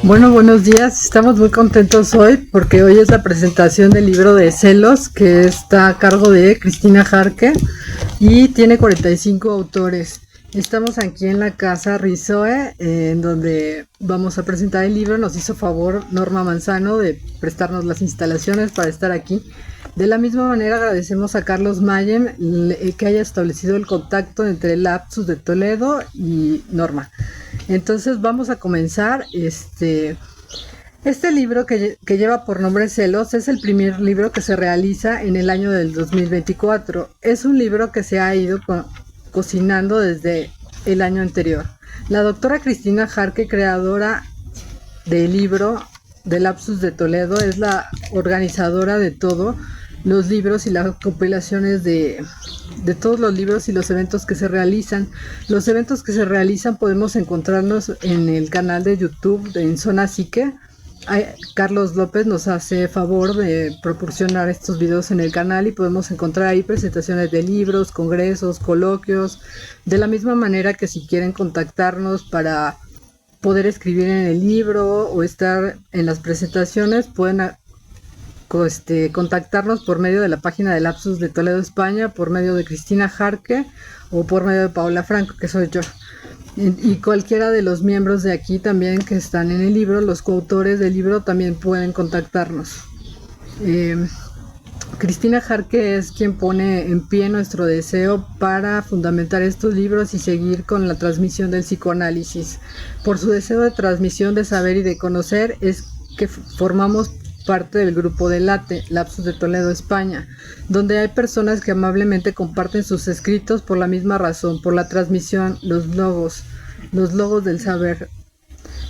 Bueno, buenos días. Estamos muy contentos hoy porque hoy es la presentación del libro de Celos, que está a cargo de Cristina Jarque y tiene 45 autores. Estamos aquí en la casa Rizoe, en donde vamos a presentar el libro. Nos hizo favor Norma Manzano de prestarnos las instalaciones para estar aquí. De la misma manera agradecemos a Carlos Mayem que haya establecido el contacto entre el Lapsus de Toledo y Norma. Entonces vamos a comenzar. Este libro que lleva por nombre Celos es el primer libro que se realiza en el año del 2024. Es un libro que se ha ido cocinando desde el año anterior. La doctora Cristina Jarque, creadora del libro de Lapsus de Toledo, es la organizadora de todos los libros y las compilaciones de todos los libros y los eventos que se realizan. Los eventos que se realizan podemos encontrarnos en el canal de YouTube de En Zona Psique. Carlos López nos hace favor de proporcionar estos videos en el canal y podemos encontrar ahí presentaciones de libros, congresos, coloquios. De la misma manera que si quieren contactarnos para poder escribir en el libro o estar en las presentaciones, pueden contactarnos por medio de la página de Lapsus de Toledo, España, por medio de Cristina Jarque o por medio de Paula Franco, que soy yo. Y cualquiera de los miembros de aquí también que están en el libro, los coautores del libro, también pueden contactarnos. Cristina Jarque es quien pone en pie nuestro deseo para fundamentar estos libros y seguir con la transmisión del psicoanálisis. Por su deseo de transmisión de saber y de conocer es que formamos parte del grupo de LATE, Lapsus de Toledo, España, donde hay personas que amablemente comparten sus escritos por la misma razón, por la transmisión, los logos del saber.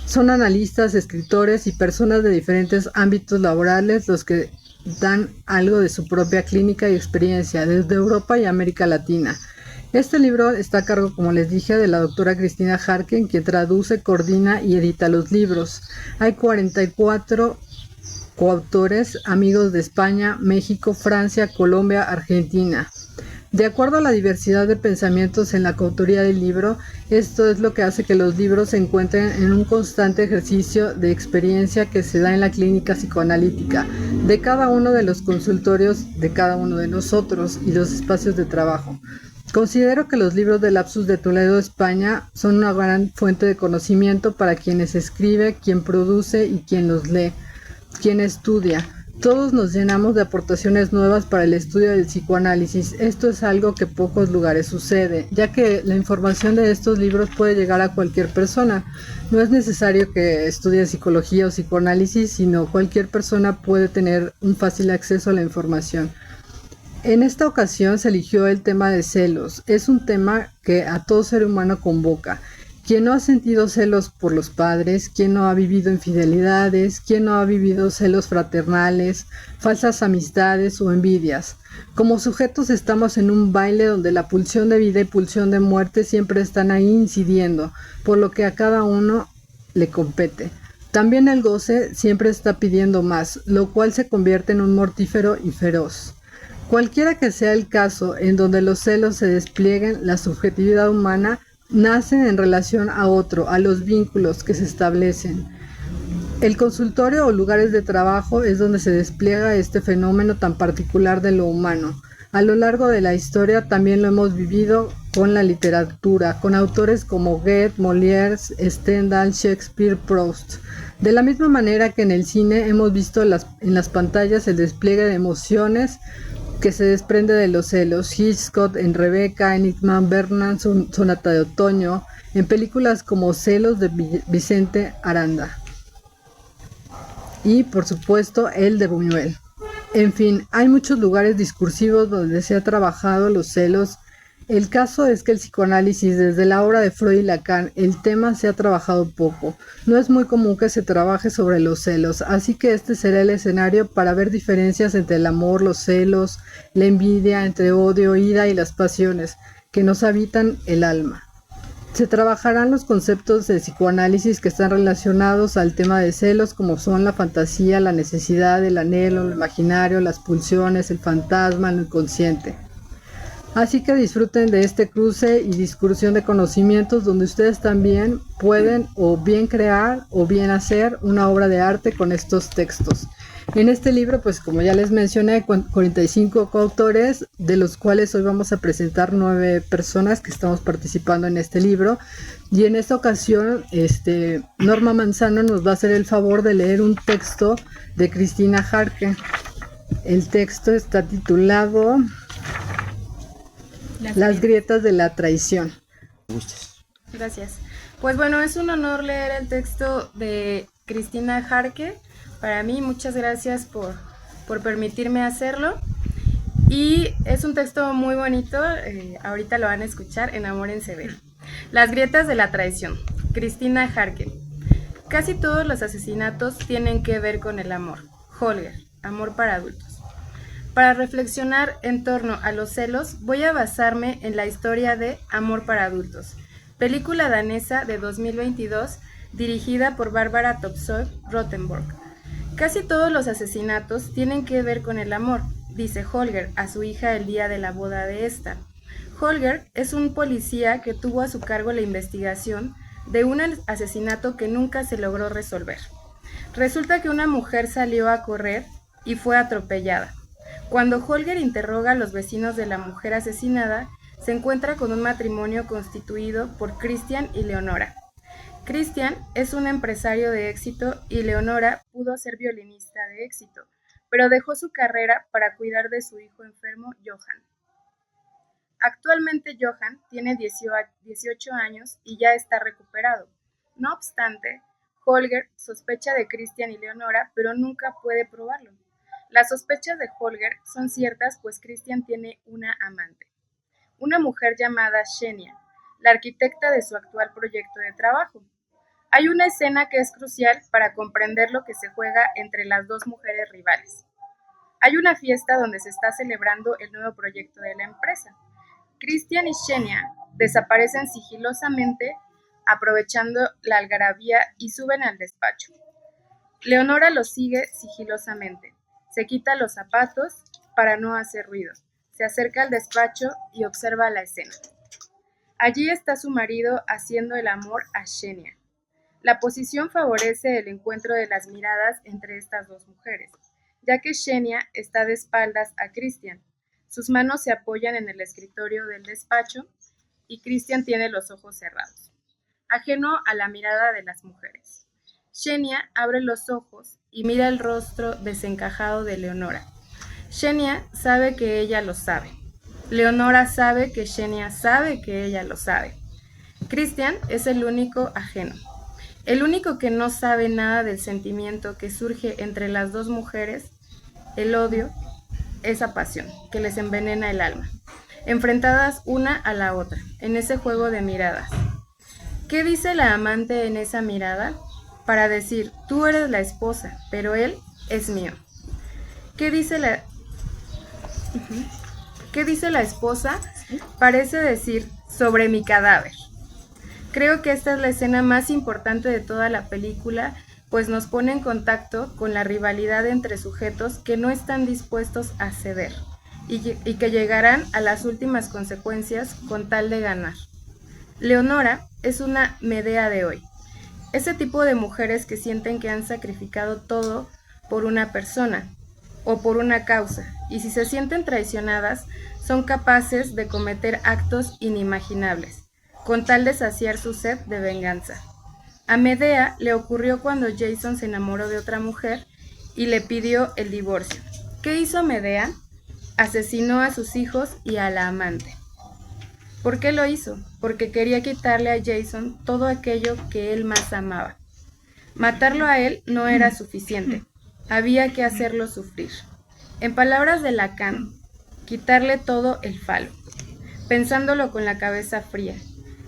Son analistas, escritores y personas de diferentes ámbitos laborales los que dan algo de su propia clínica y experiencia desde Europa y América Latina. Este libro está a cargo, como les dije, de la doctora Cristina Jarque, quien traduce, coordina y edita los libros. Hay 44 coautores, amigos de España, México, Francia, Colombia, Argentina. De acuerdo a la diversidad de pensamientos en la coautoría del libro, esto es lo que hace que los libros se encuentren en un constante ejercicio de experiencia que se da en la clínica psicoanalítica, de cada uno de los consultorios de cada uno de nosotros y los espacios de trabajo. Considero que los libros de Lapsus de Toledo, España, son una gran fuente de conocimiento para quienes escribe, quien produce y quien los lee, quien estudia. Todos nos llenamos de aportaciones nuevas para el estudio del psicoanálisis. Esto es algo que en pocos lugares sucede, ya que la información de estos libros puede llegar a cualquier persona. No es necesario que estudie psicología o psicoanálisis, sino cualquier persona puede tener un fácil acceso a la información. En esta ocasión se eligió el tema de celos. Es un tema que a todo ser humano convoca. ¿Quién no ha sentido celos por los padres? ¿Quién no ha vivido infidelidades? ¿Quién no ha vivido celos fraternales, falsas amistades o envidias? Como sujetos estamos en un baile donde la pulsión de vida y pulsión de muerte siempre están ahí incidiendo, por lo que a cada uno le compete. También el goce siempre está pidiendo más, lo cual se convierte en un mortífero y feroz. Cualquiera que sea el caso en donde los celos se desplieguen, la subjetividad humana nacen en relación a otro, a los vínculos que se establecen. El consultorio o lugares de trabajo es donde se despliega este fenómeno tan particular de lo humano. A lo largo de la historia también lo hemos vivido con la literatura, con autores como Goethe, Molière, Stendhal, Shakespeare, Proust. De la misma manera que en el cine hemos visto en las pantallas el despliegue de emociones que se desprende de los celos. Hitchcock en Rebeca, Enigma, Bergman, Sonata de Otoño, en películas como Celos de Vicente Aranda y por supuesto el de Buñuel. En fin, hay muchos lugares discursivos donde se ha trabajado los celos. El caso es que el psicoanálisis, desde la obra de Freud y Lacan, el tema se ha trabajado poco. No es muy común que se trabaje sobre los celos, así que este será el escenario para ver diferencias entre el amor, los celos, la envidia, entre odio, ira y las pasiones que nos habitan el alma. Se trabajarán los conceptos de psicoanálisis que están relacionados al tema de celos, como son la fantasía, la necesidad, el anhelo, lo imaginario, las pulsiones, el fantasma, lo inconsciente. Así que disfruten de este cruce y discursión de conocimientos donde ustedes también pueden o bien crear o bien hacer una obra de arte con estos textos. En este libro, pues como ya les mencioné, 45 coautores, de los cuales hoy vamos a presentar 9 personas que estamos participando en este libro. Y en esta ocasión, Norma Manzano nos va a hacer el favor de leer un texto de Cristina Jarque. El texto está titulado Las grietas de la traición. Gracias. Pues bueno, es un honor leer el texto de Cristina Jarque. Para mí, muchas gracias por permitirme hacerlo. Y es un texto muy bonito, ahorita lo van a escuchar, enamórense de él. Las grietas de la traición, Cristina Jarque. Casi todos los asesinatos tienen que ver con el amor. Holger, amor para adultos. Para reflexionar en torno a los celos, voy a basarme en la historia de Amor para adultos, película danesa de 2022 dirigida por Bárbara Topsøe-Rothenborg. Casi todos los asesinatos tienen que ver con el amor, dice Holger a su hija el día de la boda de esta. Holger es un policía que tuvo a su cargo la investigación de un asesinato que nunca se logró resolver. Resulta que una mujer salió a correr y fue atropellada. Cuando Holger interroga a los vecinos de la mujer asesinada, se encuentra con un matrimonio constituido por Christian y Leonora. Christian es un empresario de éxito y Leonora pudo ser violinista de éxito, pero dejó su carrera para cuidar de su hijo enfermo, Johann. Actualmente Johann tiene 18 años y ya está recuperado. No obstante, Holger sospecha de Christian y Leonora, pero nunca puede probarlo. Las sospechas de Holger son ciertas, pues Christian tiene una amante, una mujer llamada Xenia, la arquitecta de su actual proyecto de trabajo. Hay una escena que es crucial para comprender lo que se juega entre las dos mujeres rivales. Hay una fiesta donde se está celebrando el nuevo proyecto de la empresa. Christian y Xenia desaparecen sigilosamente, aprovechando la algarabía, y suben al despacho. Leonora los sigue sigilosamente. Se quita los zapatos para no hacer ruido. Se acerca al despacho y observa la escena. Allí está su marido haciendo el amor a Xenia. La posición favorece el encuentro de las miradas entre estas dos mujeres, ya que Xenia está de espaldas a Christian. Sus manos se apoyan en el escritorio del despacho y Christian tiene los ojos cerrados, ajeno a la mirada de las mujeres. Xenia abre los ojos y mira el rostro desencajado de Leonora. Xenia sabe que ella lo sabe. Leonora sabe que Xenia sabe que ella lo sabe. Christian es el único ajeno. El único que no sabe nada del sentimiento que surge entre las dos mujeres, el odio, esa pasión que les envenena el alma, enfrentadas una a la otra, en ese juego de miradas. ¿Qué dice la amante en esa mirada? Para decir, tú eres la esposa, pero él es mío. ¿Qué dice la esposa? Parece decir, sobre mi cadáver. Creo que esta es la escena más importante de toda la película, pues nos pone en contacto con la rivalidad entre sujetos que no están dispuestos a ceder y que llegarán a las últimas consecuencias con tal de ganar. Leonora es una Medea de hoy, ese tipo de mujeres que sienten que han sacrificado todo por una persona o por una causa, y si se sienten traicionadas, son capaces de cometer actos inimaginables, con tal de saciar su sed de venganza. A Medea le ocurrió cuando Jason se enamoró de otra mujer y le pidió el divorcio. ¿Qué hizo Medea? Asesinó a sus hijos y a la amante. ¿Por qué lo hizo? Porque quería quitarle a Jason todo aquello que él más amaba. Matarlo a él no era suficiente, había que hacerlo sufrir. En palabras de Lacan, quitarle todo el falo. Pensándolo con la cabeza fría,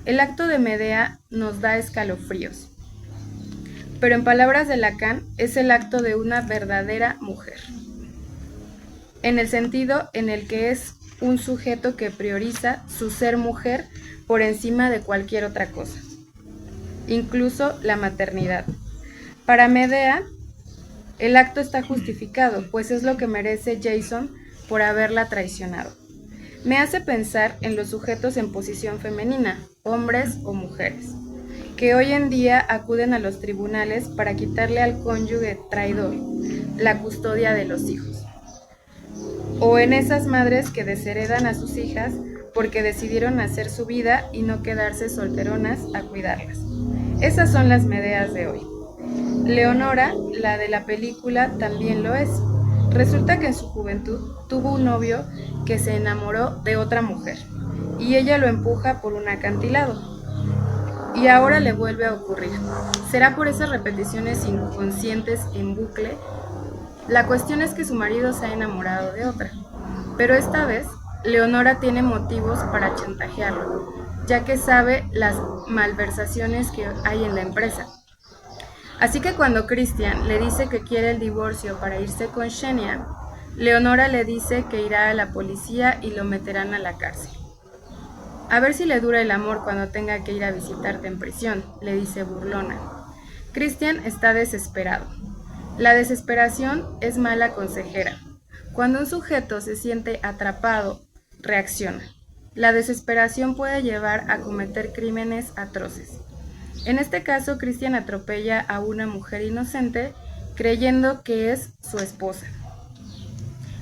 el acto de Medea nos da escalofríos. Pero en palabras de Lacan, es el acto de una verdadera mujer, en el sentido en el que es un sujeto que prioriza su ser mujer por encima de cualquier otra cosa, incluso la maternidad. Para Medea, el acto está justificado, pues es lo que merece Jason por haberla traicionado. Me hace pensar en los sujetos en posición femenina, hombres o mujeres, que hoy en día acuden a los tribunales para quitarle al cónyuge traidor la custodia de los hijos, o en esas madres que desheredan a sus hijas porque decidieron hacer su vida y no quedarse solteronas a cuidarlas. Esas son las Medeas de hoy. Leonora, la de la película, también lo es. Resulta que en su juventud tuvo un novio que se enamoró de otra mujer y ella lo empuja por un acantilado. Y ahora le vuelve a ocurrir. ¿Será por esas repeticiones inconscientes en bucle? La cuestión es que su marido se ha enamorado de otra, pero esta vez Leonora tiene motivos para chantajearlo, ya que sabe las malversaciones que hay en la empresa. Así que cuando Christian le dice que quiere el divorcio para irse con Xenia, Leonora le dice que irá a la policía y lo meterán a la cárcel. A ver si le dura el amor cuando tenga que ir a visitarte en prisión, le dice burlona. Christian está desesperado. La desesperación es mala consejera. Cuando un sujeto se siente atrapado, reacciona. La desesperación puede llevar a cometer crímenes atroces. En este caso, Christian atropella a una mujer inocente creyendo que es su esposa.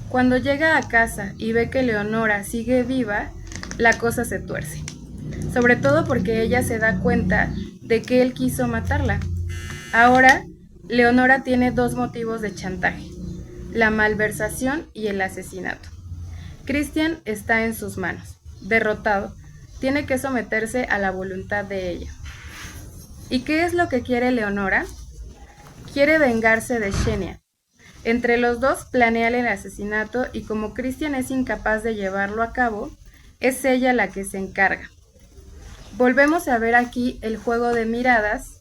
Cuando llega a casa y ve que Leonora sigue viva, la cosa se tuerce. Sobre todo porque ella se da cuenta de que él quiso matarla. Ahora, Leonora tiene dos motivos de chantaje: la malversación y el asesinato. Christian está en sus manos. Derrotado, tiene que someterse a la voluntad de ella. ¿Y qué es lo que quiere Leonora? Quiere vengarse de Xenia. Entre los dos planean el asesinato y como Christian es incapaz de llevarlo a cabo, es ella la que se encarga. Volvemos a ver aquí el juego de miradas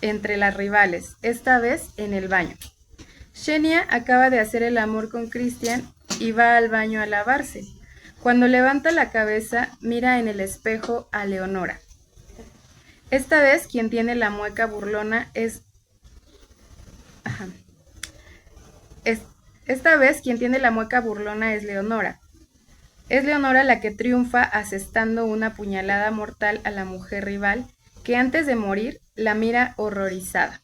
entre las rivales, esta vez en el baño. Xenia acaba de hacer el amor con Christian y va al baño a lavarse. Cuando levanta la cabeza, mira en el espejo a Leonora. Esta vez quien tiene la mueca burlona es Leonora. Es Leonora la que triunfa asestando una puñalada mortal a la mujer rival, que antes de morir la mira horrorizada.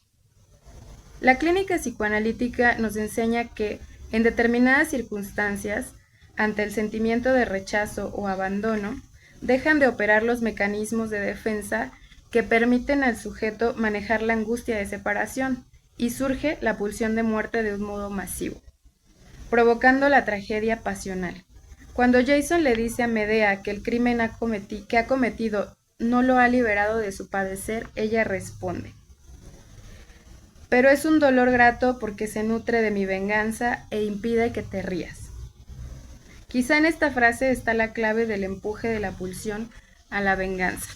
La clínica psicoanalítica nos enseña que, en determinadas circunstancias, ante el sentimiento de rechazo o abandono, dejan de operar los mecanismos de defensa que permiten al sujeto manejar la angustia de separación, y surge la pulsión de muerte de un modo masivo, provocando la tragedia pasional. Cuando Jason le dice a Medea que el crimen que ha cometido no lo ha liberado de su padecer, ella responde: pero es un dolor grato porque se nutre de mi venganza e impide que te rías. Quizá en esta frase está la clave del empuje de la pulsión a la venganza.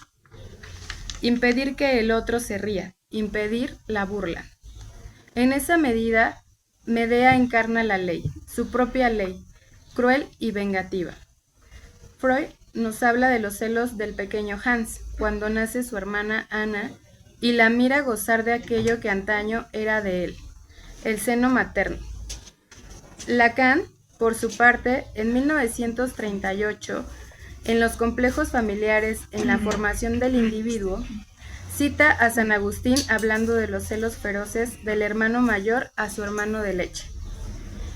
Impedir que el otro se ría, impedir la burla. En esa medida, Medea encarna la ley, su propia ley, cruel y vengativa. Freud nos habla de los celos del pequeño Hans, cuando nace su hermana Ana, y la mira gozar de aquello que antaño era de él, el seno materno. Lacan, por su parte, en 1938, en Los complejos familiares en la formación del individuo, cita a San Agustín hablando de los celos feroces del hermano mayor a su hermano de leche.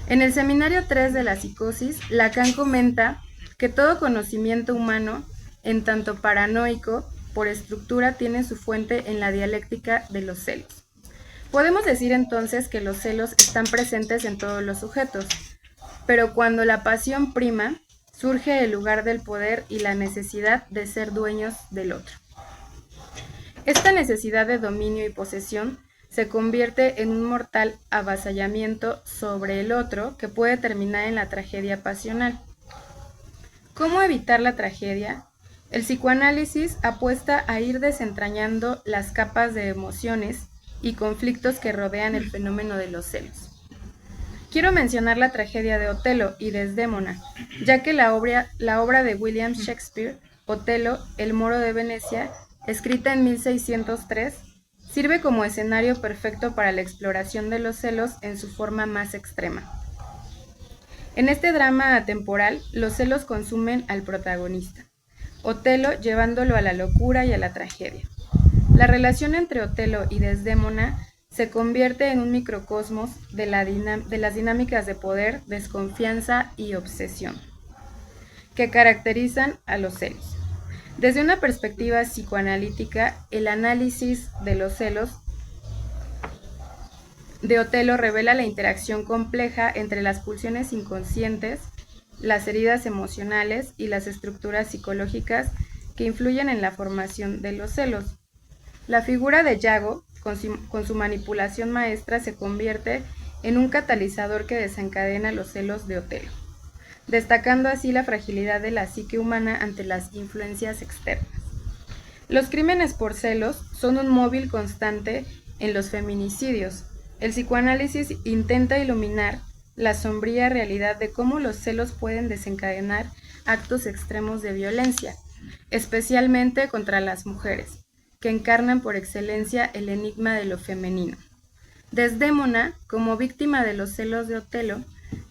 En el Seminario 3 de la psicosis, Lacan comenta que todo conocimiento humano, en tanto paranoico, por estructura, tiene su fuente en la dialéctica de los celos. Podemos decir entonces que los celos están presentes en todos los sujetos, pero cuando la pasión prima, surge el lugar del poder y la necesidad de ser dueños del otro. Esta necesidad de dominio y posesión se convierte en un mortal avasallamiento sobre el otro que puede terminar en la tragedia pasional. ¿Cómo evitar la tragedia? El psicoanálisis apuesta a ir desentrañando las capas de emociones y conflictos que rodean el fenómeno de los celos. Quiero mencionar la tragedia de Otelo y Desdémona, ya que la obra de William Shakespeare, Otelo, el Moro de Venecia, escrita en 1603, sirve como escenario perfecto para la exploración de los celos en su forma más extrema. En este drama atemporal, los celos consumen al protagonista, Otelo llevándolo a la locura y a la tragedia. La relación entre Otelo y Desdémona se convierte en un microcosmos de las dinámicas de poder, desconfianza y obsesión que caracterizan a los celos. Desde una perspectiva psicoanalítica, el análisis de los celos de Otelo revela la interacción compleja entre las pulsiones inconscientes, las heridas emocionales y las estructuras psicológicas que influyen en la formación de los celos. La figura de Yago, con su manipulación maestra, se convierte en un catalizador que desencadena los celos de Otelo, destacando así la fragilidad de la psique humana ante las influencias externas. Los crímenes por celos son un móvil constante en los feminicidios. El psicoanálisis intenta iluminar la sombría realidad de cómo los celos pueden desencadenar actos extremos de violencia, especialmente contra las mujeres, que encarnan por excelencia el enigma de lo femenino. Desdémona, como víctima de los celos de Otelo,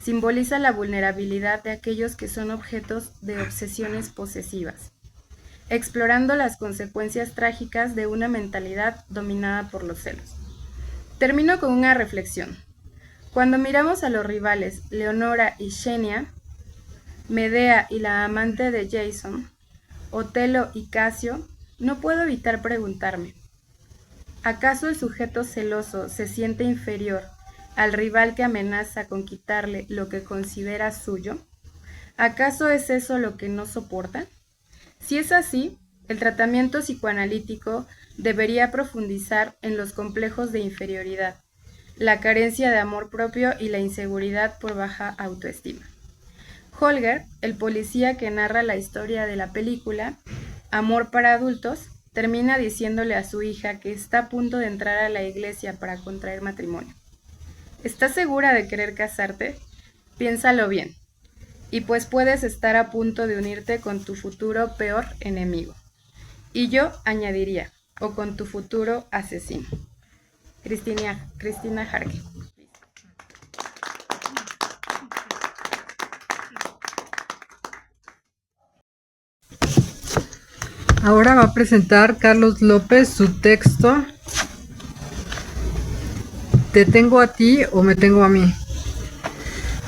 simboliza la vulnerabilidad de aquellos que son objetos de obsesiones posesivas, explorando las consecuencias trágicas de una mentalidad dominada por los celos. Termino con una reflexión. Cuando miramos a los rivales Leonora y Xenia, Medea y la amante de Jason, Otelo y Casio, no puedo evitar preguntarme, ¿acaso el sujeto celoso se siente inferior al rival que amenaza con quitarle lo que considera suyo? ¿Acaso es eso lo que no soporta? Si es así, el tratamiento psicoanalítico debería profundizar en los complejos de inferioridad, la carencia de amor propio y la inseguridad por baja autoestima. Holger, el policía que narra la historia de la película Amor para adultos, termina diciéndole a su hija que está a punto de entrar a la iglesia para contraer matrimonio. ¿Estás segura de querer casarte? Piénsalo bien. Y pues puedes estar a punto de unirte con tu futuro peor enemigo. Y yo añadiría, o con tu futuro asesino. Cristina Jarque. Ahora va a presentar Carlos López su texto ¿Te tengo a ti o me tengo a mí?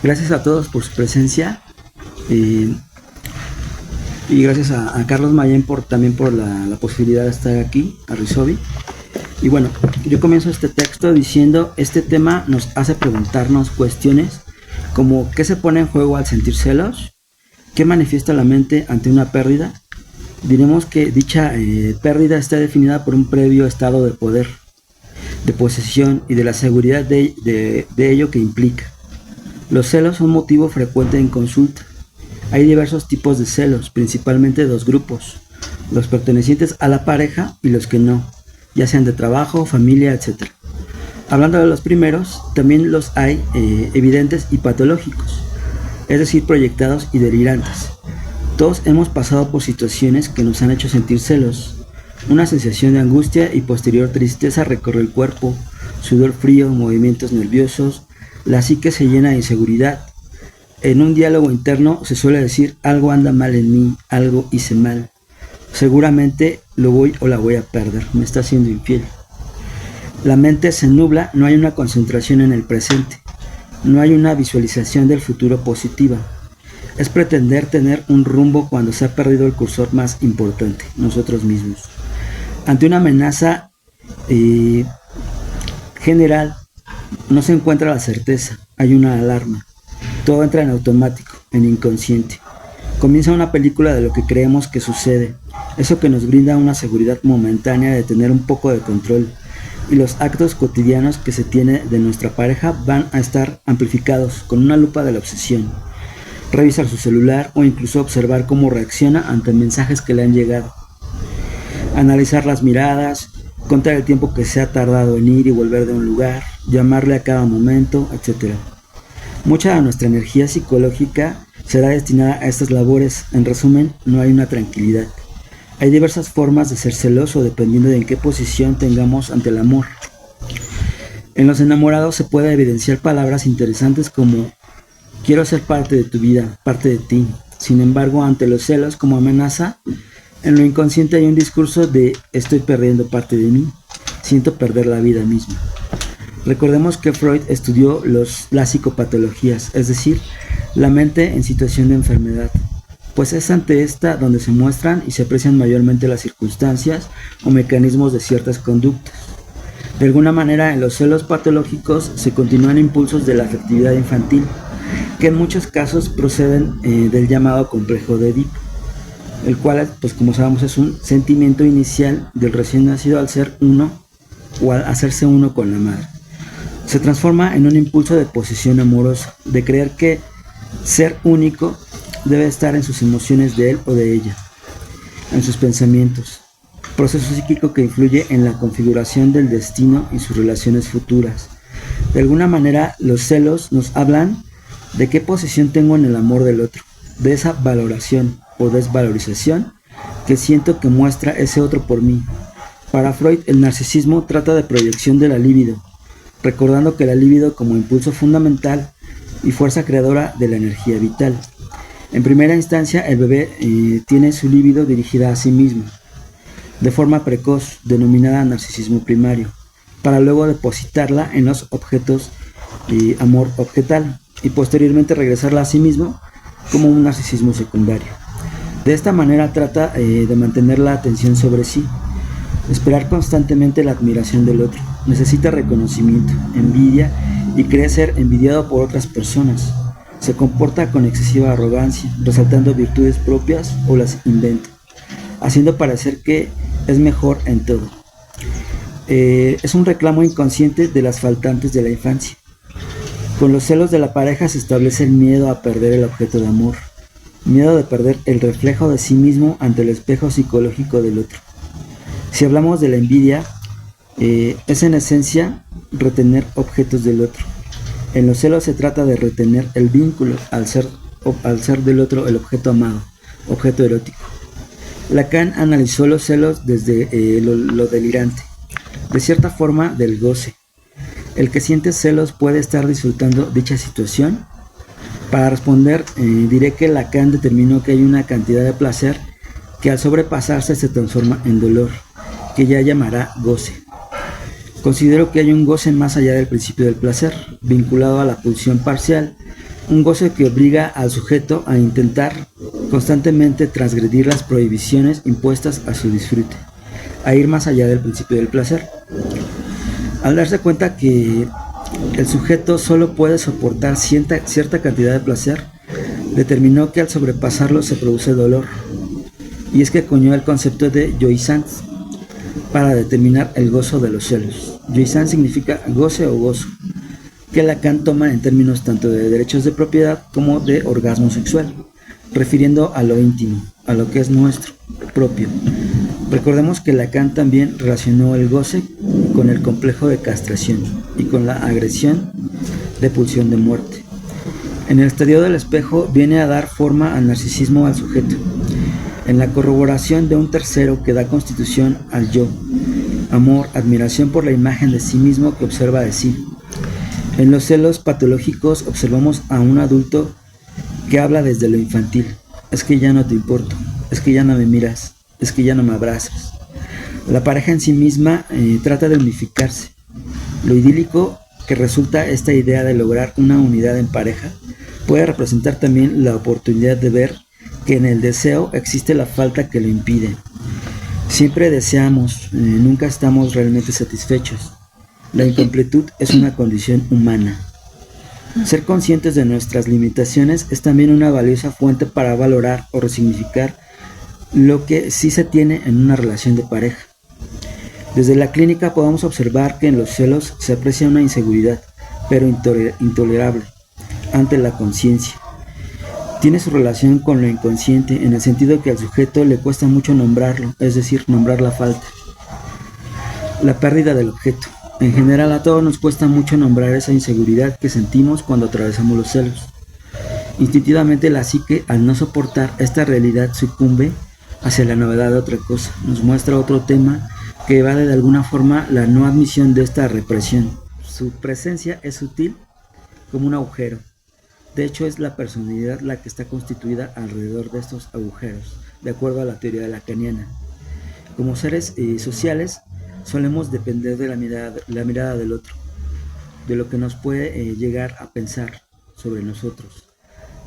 Gracias a todos por su presencia y gracias a Carlos Mayén también por la posibilidad de estar aquí, a Rizobi. Y bueno, yo comienzo este texto diciendo: este tema nos hace preguntarnos cuestiones como ¿qué se pone en juego al sentir celos? ¿Qué manifiesta la mente ante una pérdida? Diremos que dicha pérdida está definida por un previo estado de poder, de posesión y de la seguridad de ello que implica. Los celos son motivo frecuente en consulta. Hay diversos tipos de celos, principalmente dos grupos: los pertenecientes a la pareja y los que no, ya sean de trabajo, familia, etc. Hablando de los primeros, también los hay evidentes y patológicos, es decir, proyectados y delirantes. Todos hemos pasado por situaciones que nos han hecho sentir celos. Una sensación de angustia y posterior tristeza recorre el cuerpo, sudor frío, movimientos nerviosos, la psique se llena de inseguridad. En un diálogo interno se suele decir: algo anda mal en mí, algo hice mal. Seguramente lo voy o la voy a perder, me está siendo infiel. La mente se nubla, no hay una concentración en el presente, no hay una visualización del futuro positiva. Es pretender tener un rumbo cuando se ha perdido el cursor más importante, nosotros mismos. Ante una amenaza general, no se encuentra la certeza, hay una alarma. Todo entra en automático, en inconsciente. Comienza una película de lo que creemos que sucede, eso que nos brinda una seguridad momentánea de tener un poco de control. Y los actos cotidianos que se tiene de nuestra pareja van a estar amplificados con una lupa de la obsesión. Revisar su celular o incluso observar cómo reacciona ante mensajes que le han llegado. Analizar las miradas, contar el tiempo que se ha tardado en ir y volver de un lugar, llamarle a cada momento, etc. Mucha de nuestra energía psicológica será destinada a estas labores. En resumen, no hay una tranquilidad. Hay diversas formas de ser celoso dependiendo de en qué posición tengamos ante el amor. En los enamorados se puede evidenciar palabras interesantes como Quiero ser parte de tu vida, parte de ti. Sin embargo, ante los celos como amenaza, en lo inconsciente hay un discurso de estoy perdiendo parte de mí, siento perder la vida misma. Recordemos que Freud estudió las psicopatologías, es decir, la mente en situación de enfermedad, pues es ante esta donde se muestran y se aprecian mayormente las circunstancias o mecanismos de ciertas conductas. De alguna manera, en los celos patológicos se continúan impulsos de la afectividad infantil, que en muchos casos proceden del llamado complejo de Edipo, el cual, pues como sabemos, es un sentimiento inicial del recién nacido al ser uno o al hacerse uno con la madre. Se transforma en un impulso de posesión amorosa, de creer que ser único debe estar en sus emociones de él o de ella, en sus pensamientos, proceso psíquico que influye en la configuración del destino y sus relaciones futuras. De alguna manera, los celos nos hablan de qué posición tengo en el amor del otro, de esa valoración o desvalorización que siento que muestra ese otro por mí. Para Freud, el narcisismo trata de proyección de la libido, recordando que la libido como impulso fundamental y fuerza creadora de la energía vital. En primera instancia, el bebé tiene su libido dirigida a sí mismo, de forma precoz, denominada narcisismo primario, para luego depositarla en los objetos amor objetal y posteriormente regresarla a sí mismo como un narcisismo secundario. De esta manera trata de mantener la atención sobre sí, esperar constantemente la admiración del otro, necesita reconocimiento, envidia y cree ser envidiado por otras personas. Se comporta con excesiva arrogancia, resaltando virtudes propias o las inventa, haciendo parecer que es mejor en todo. Es un reclamo inconsciente de las faltantes de la infancia. Con los celos de la pareja se establece el miedo a perder el objeto de amor, miedo de perder el reflejo de sí mismo ante el espejo psicológico del otro. Si hablamos de la envidia, es en esencia retener objetos del otro. En los celos se trata de retener el vínculo al ser del otro el objeto amado, objeto erótico. Lacan analizó los celos desde lo delirante, de cierta forma del goce. El que siente celos puede estar disfrutando dicha situación. Para responder, diré que Lacan determinó que hay una cantidad de placer que al sobrepasarse se transforma en dolor, que ya llamará goce. Considero que hay un goce más allá del principio del placer, vinculado a la pulsión parcial, un goce que obliga al sujeto a intentar constantemente transgredir las prohibiciones impuestas a su disfrute, a ir más allá del principio del placer. Al darse cuenta que el sujeto solo puede soportar cierta cantidad de placer, determinó que al sobrepasarlo se produce dolor, y es que acuñó el concepto de jouissance para determinar el gozo de los celos. Jouissance significa goce o gozo, que Lacan toma en términos tanto de derechos de propiedad como de orgasmo sexual, refiriendo a lo íntimo, a lo que es nuestro, propio. Recordemos que Lacan también relacionó el goce con el complejo de castración y con la agresión de pulsión de muerte. En el estadio del espejo viene a dar forma al narcisismo al sujeto, en la corroboración de un tercero que da constitución al yo, amor, admiración por la imagen de sí mismo que observa de sí. En los celos patológicos observamos a un adulto que habla desde lo infantil. Es que ya no te importo, es que ya no me miras, es que ya no me abrazas. La pareja en sí misma trata de unificarse. Lo idílico que resulta esta idea de lograr una unidad en pareja puede representar también la oportunidad de ver que en el deseo existe la falta que lo impide. Siempre deseamos, nunca estamos realmente satisfechos. La incompletud es una condición humana. Ser conscientes de nuestras limitaciones es también una valiosa fuente para valorar o resignificar lo que sí se tiene en una relación de pareja. Desde la clínica podemos observar que en los celos se aprecia una inseguridad, pero intolerable, ante la conciencia. Tiene su relación con lo inconsciente, en el sentido que al sujeto le cuesta mucho nombrarlo, es decir, nombrar la falta, la pérdida del objeto. En general, a todos nos cuesta mucho nombrar esa inseguridad que sentimos cuando atravesamos los celos. Instintivamente la psique, al no soportar esta realidad, sucumbe hacia la novedad de otra cosa, nos muestra otro tema que evade de alguna forma la no admisión de esta represión. Su presencia es sutil como un agujero, De hecho, es la personalidad la que está constituida alrededor de estos agujeros, de acuerdo a la teoría lacaniana. Como seres sociales, solemos depender de la mirada del otro, de lo que nos puede llegar a pensar sobre nosotros.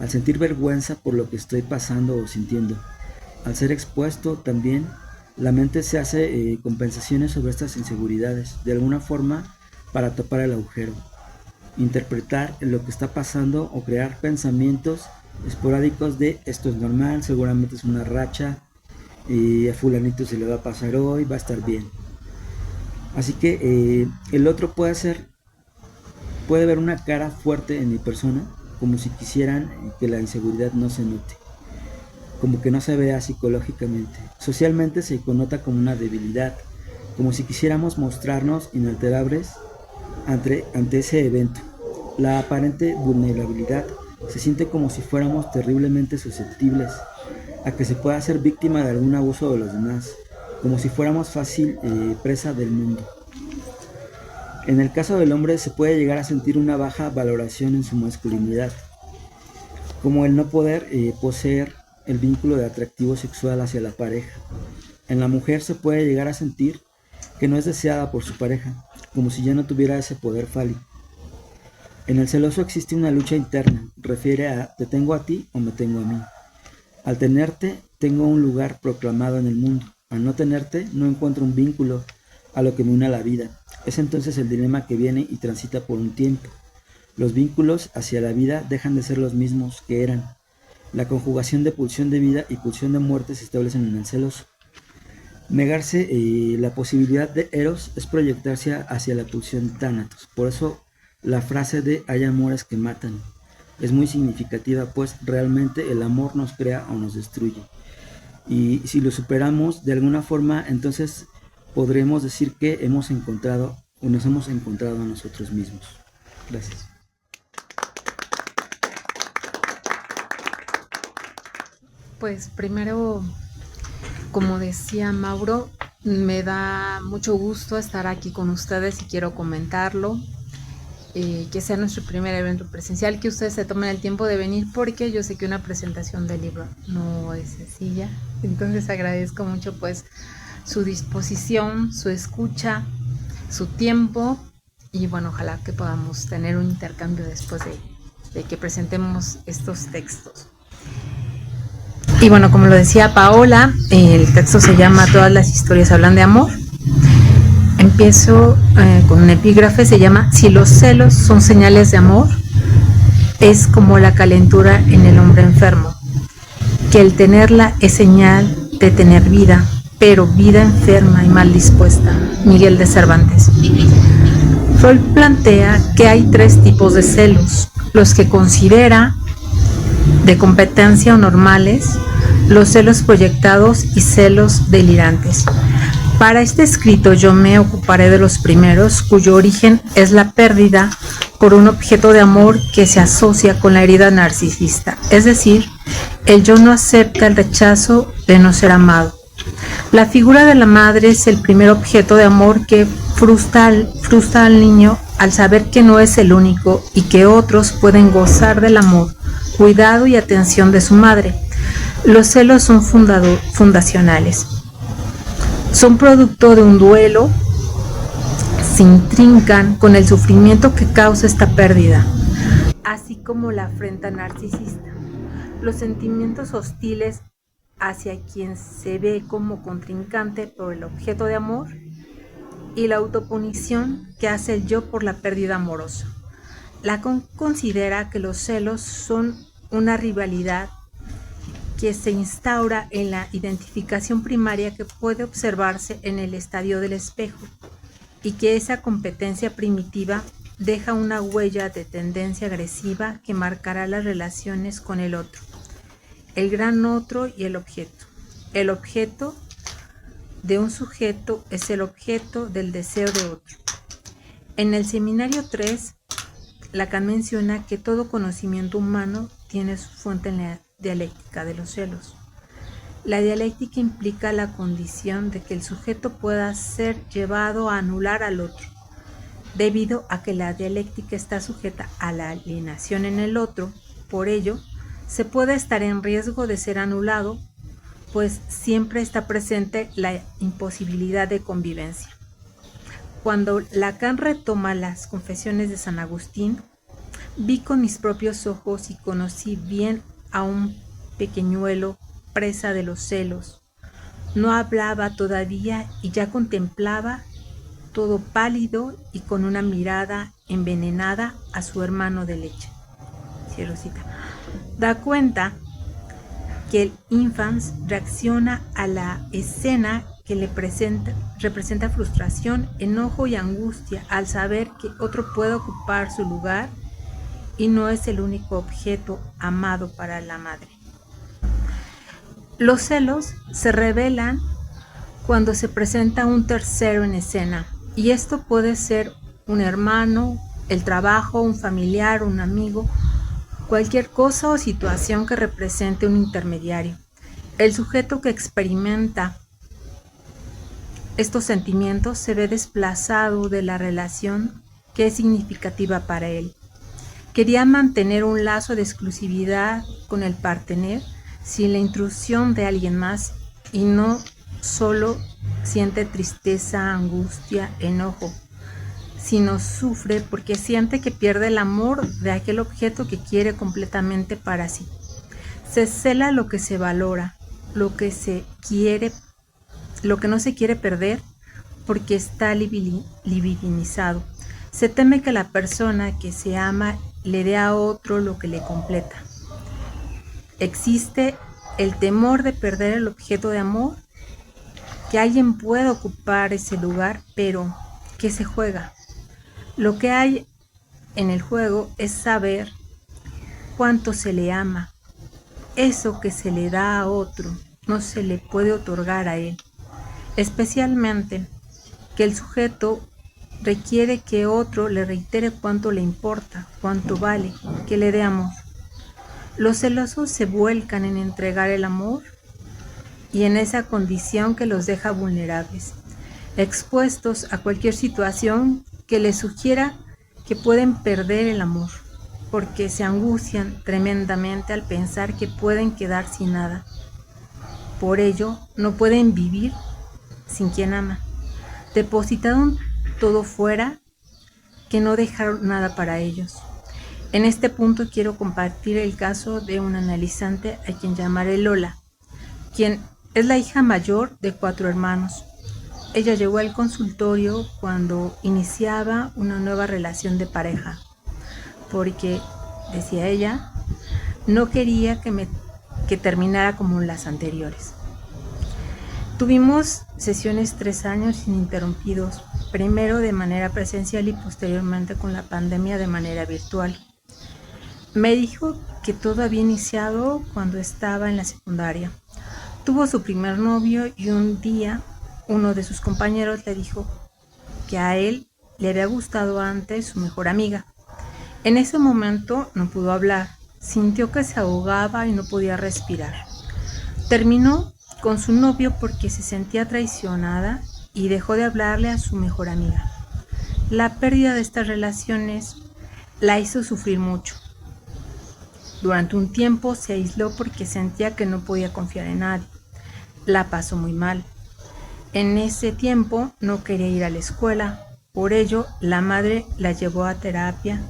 Al sentir vergüenza por lo que estoy pasando o sintiendo, al ser expuesto también, la mente se hace compensaciones sobre estas inseguridades, de alguna forma para tapar el agujero, interpretar lo que está pasando o crear pensamientos esporádicos de esto es normal, seguramente es una racha, a fulanito se le va a pasar hoy, va a estar bien. Así que el otro puede ver una cara fuerte en mi persona, como si quisieran que la inseguridad no se note, como que no se vea psicológicamente. Socialmente se connota como una debilidad, como si quisiéramos mostrarnos inalterables ante ese evento. La aparente vulnerabilidad se siente como si fuéramos terriblemente susceptibles a que se pueda ser víctima de algún abuso de los demás, como si fuéramos fácil presa del mundo. En el caso del hombre se puede llegar a sentir una baja valoración en su masculinidad, como el no poder poseer el vínculo de atractivo sexual hacia la pareja. En la mujer se puede llegar a sentir que no es deseada por su pareja, como si ya no tuviera ese poder fálico. En el celoso existe una lucha interna, refiere a ¿te tengo a ti o me tengo a mí? Al tenerte, tengo un lugar proclamado en el mundo. Al no tenerte, no encuentro un vínculo a lo que me une a la vida. Es entonces el dilema que viene y transita por un tiempo. Los vínculos hacia la vida dejan de ser los mismos que eran. La conjugación de pulsión de vida y pulsión de muerte se establecen en el celoso. Negarse la posibilidad de Eros es proyectarse hacia la pulsión de Tánatos. Por eso la frase de hay amores que matan es muy significativa, pues realmente el amor nos crea o nos destruye. Y si lo superamos de alguna forma, entonces podremos decir que hemos encontrado o nos hemos encontrado a nosotros mismos. Gracias. Pues primero, como decía Mauro, me da mucho gusto estar aquí con ustedes y quiero comentarlo. Que sea nuestro primer evento presencial, que ustedes se tomen el tiempo de venir, porque yo sé que una presentación del libro no es sencilla. Entonces agradezco mucho pues su disposición, su escucha, su tiempo, y bueno, ojalá que podamos tener un intercambio después de que presentemos estos textos. Y bueno, como lo decía Paola, el texto se llama Todas las historias hablan de amor. Empiezo con un epígrafe, se llama Si los celos son señales de amor, es como la calentura en el hombre enfermo, que el tenerla es señal de tener vida, pero vida enferma y mal dispuesta. Miguel de Cervantes. Freud plantea que hay tres tipos de celos: los que considera de competencia o normales, los celos proyectados y celos delirantes. Para este escrito yo me ocuparé de los primeros, cuyo origen es la pérdida por un objeto de amor que se asocia con la herida narcisista, es decir, el yo no acepta el rechazo de no ser amado. La figura de la madre es el primer objeto de amor que frustra al niño al saber que no es el único y que otros pueden gozar del amor, cuidado y atención de su madre. Los celos son fundacionales. Son producto de un duelo, se intrincan con el sufrimiento que causa esta pérdida, así como la afrenta narcisista. Los sentimientos hostiles hacia quien se ve como contrincante por el objeto de amor y la autopunición que hace el yo por la pérdida amorosa. Lacan considera que los celos son una rivalidad que se instaura en la identificación primaria que puede observarse en el estadio del espejo, y que esa competencia primitiva deja una huella de tendencia agresiva que marcará las relaciones con el otro, el gran otro y el objeto. El objeto de un sujeto es el objeto del deseo de otro. En el seminario 3, Lacan menciona que todo conocimiento humano tiene su fuente en la dialéctica de los celos. La dialéctica implica la condición de que el sujeto pueda ser llevado a anular al otro, debido a que la dialéctica está sujeta a la alienación en el otro Por ello, se puede estar en riesgo de ser anulado, pues siempre está presente la imposibilidad de convivencia. Cuando Lacan retoma las Confesiones de San Agustín, vi con mis propios ojos y conocí bien a un pequeñuelo presa de los celos. No hablaba todavía y ya contemplaba, todo pálido y con una mirada envenenada, a su hermano de leche. Cierro cita. Da cuenta que el infans reacciona a la escena que le representa frustración, enojo y angustia al saber que otro puede ocupar su lugar y no es el único objeto amado para la madre. Los celos se revelan cuando se presenta un tercero en escena, y esto puede ser un hermano, el trabajo, un familiar, un amigo, cualquier cosa o situación que represente un intermediario. El sujeto que experimenta estos sentimientos se ve desplazado de la relación que es significativa para él. Quería mantener un lazo de exclusividad con el partener sin la intrusión de alguien más, y no solo siente tristeza, angustia, enojo, sino sufre porque siente que pierde el amor de aquel objeto que quiere completamente para sí. Se cela lo que se valora, lo que no se quiere perder, porque está libidinizado. Se teme que la persona que se ama le dé a otro lo que le completa. Existe el temor de perder el objeto de amor, que alguien pueda ocupar ese lugar, pero ¿qué se juega? Lo que hay en el juego es saber cuánto se le ama. Eso que se le da a otro no se le puede otorgar a él. Especialmente que el sujeto requiere que otro le reitere cuánto le importa, cuánto vale, que le dé amor. Los celosos se vuelcan en entregar el amor, y en esa condición que los deja vulnerables, expuestos a cualquier situación que les sugiera que pueden perder el amor, porque se angustian tremendamente al pensar que pueden quedar sin nada. Por ello, no pueden vivir sin quien ama. Depositaron todo fuera, que no dejaron nada para ellos. En este punto quiero compartir el caso de un analizante a quien llamaré Lola, quien es la hija mayor de 4 hermanos. Ella llegó al consultorio cuando iniciaba una nueva relación de pareja, porque, decía ella, no quería que terminara como las anteriores. Tuvimos sesiones 3 años ininterrumpidos, primero de manera presencial y posteriormente con la pandemia de manera virtual. Me dijo que todo había iniciado cuando estaba en la secundaria. Tuvo su primer novio y un día uno de sus compañeros le dijo que a él le había gustado antes su mejor amiga. En ese momento no pudo hablar, sintió que se ahogaba y no podía respirar. Terminó con su novio porque se sentía traicionada y dejó de hablarle a su mejor amiga. La pérdida de estas relaciones la hizo sufrir mucho. Durante un tiempo se aisló porque sentía que no podía confiar en nadie. La pasó muy mal. En ese tiempo no quería ir a la escuela, por ello la madre la llevó a terapia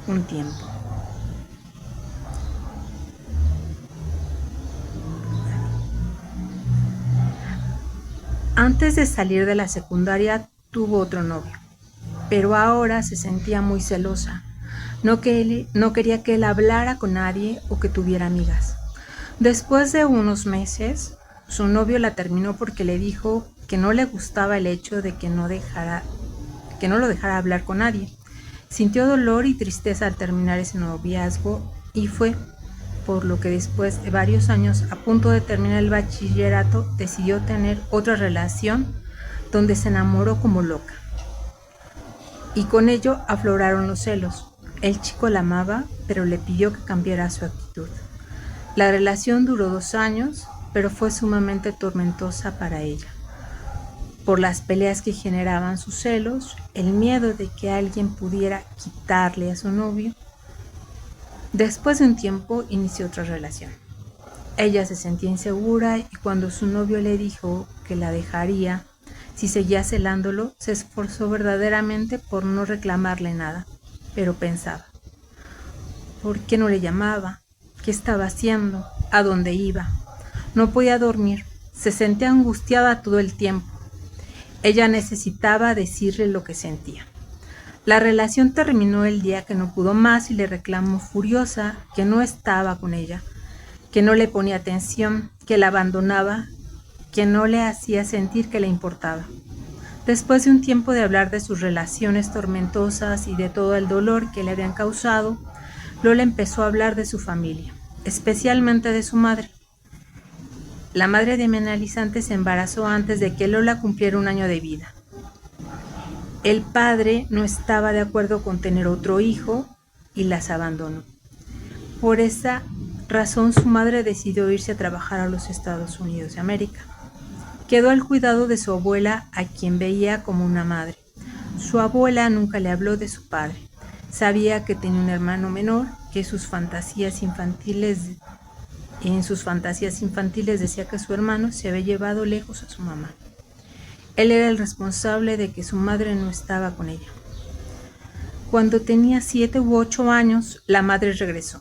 un tiempo. Antes de salir de la secundaria tuvo otro novio, pero ahora se sentía muy celosa. No quería que él hablara con nadie o que tuviera amigas. Después de unos meses, su novio la terminó porque le dijo que no le gustaba el hecho de que no lo dejara hablar con nadie. Sintió dolor y tristeza al terminar ese noviazgo y fue por lo que después de varios años, a punto de terminar el bachillerato, decidió tener otra relación donde se enamoró como loca. Y con ello afloraron los celos. El chico la amaba, pero le pidió que cambiara su actitud. La relación duró 2 años, pero fue sumamente tormentosa para ella. Por las peleas que generaban sus celos, el miedo de que alguien pudiera quitarle a su novio, Después de un tiempo inició otra relación. Ella se sentía insegura y cuando su novio le dijo que la dejaría si seguía celándolo, se esforzó verdaderamente por no reclamarle nada, pero pensaba, ¿por qué no le llamaba? ¿Qué estaba haciendo? ¿A dónde iba? No podía dormir, se sentía angustiada todo el tiempo. Ella necesitaba decirle lo que sentía. La relación terminó el día que no pudo más y le reclamó furiosa que no estaba con ella, que no le ponía atención, que la abandonaba, que no le hacía sentir que le importaba. Después de un tiempo de hablar de sus relaciones tormentosas y de todo el dolor que le habían causado, Lola empezó a hablar de su familia, especialmente de su madre. La madre de Menalizante se embarazó antes de que Lola cumpliera 1 año de vida. El padre no estaba de acuerdo con tener otro hijo y las abandonó. Por esa razón su madre decidió irse a trabajar a los Estados Unidos de América. Quedó al cuidado de su abuela, a quien veía como una madre. Su abuela nunca le habló de su padre. Sabía que tenía un hermano menor, que en sus fantasías infantiles decía que su hermano se había llevado lejos a su mamá. Él era el responsable de que su madre no estaba con ella. Cuando tenía 7 u 8 años, la madre regresó,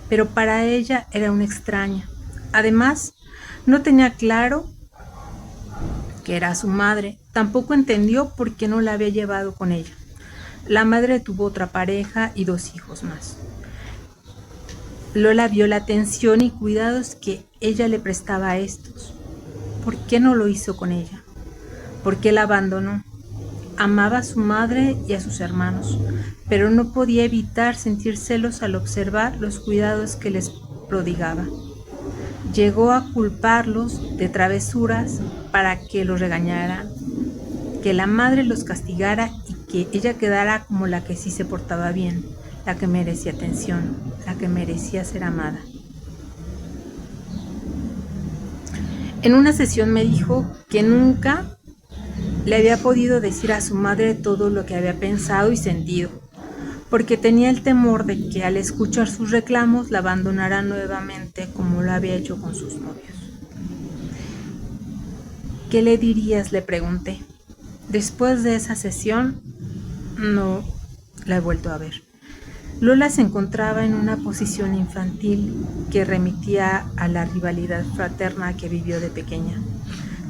pero para ella era una extraña. Además, no tenía claro que era su madre, tampoco entendió por qué no la había llevado con ella. La madre tuvo otra pareja y 2 hijos más. Lola vio la atención y cuidados que ella le prestaba a estos. ¿Por qué no lo hizo con ella? ¿Por qué la abandonó? Amaba a su madre y a sus hermanos, pero no podía evitar sentir celos al observar los cuidados que les prodigaba. Llegó a culparlos de travesuras para que los regañara, que la madre los castigara y que ella quedara como la que sí se portaba bien, la que merecía atención, la que merecía ser amada. En una sesión me dijo que nunca le había podido decir a su madre todo lo que había pensado y sentido, porque tenía el temor de que al escuchar sus reclamos la abandonara nuevamente como lo había hecho con sus novios. ¿Qué le dirías?, le pregunté. Después de esa sesión, no la he vuelto a ver. Lola se encontraba en una posición infantil que remitía a la rivalidad fraterna que vivió de pequeña,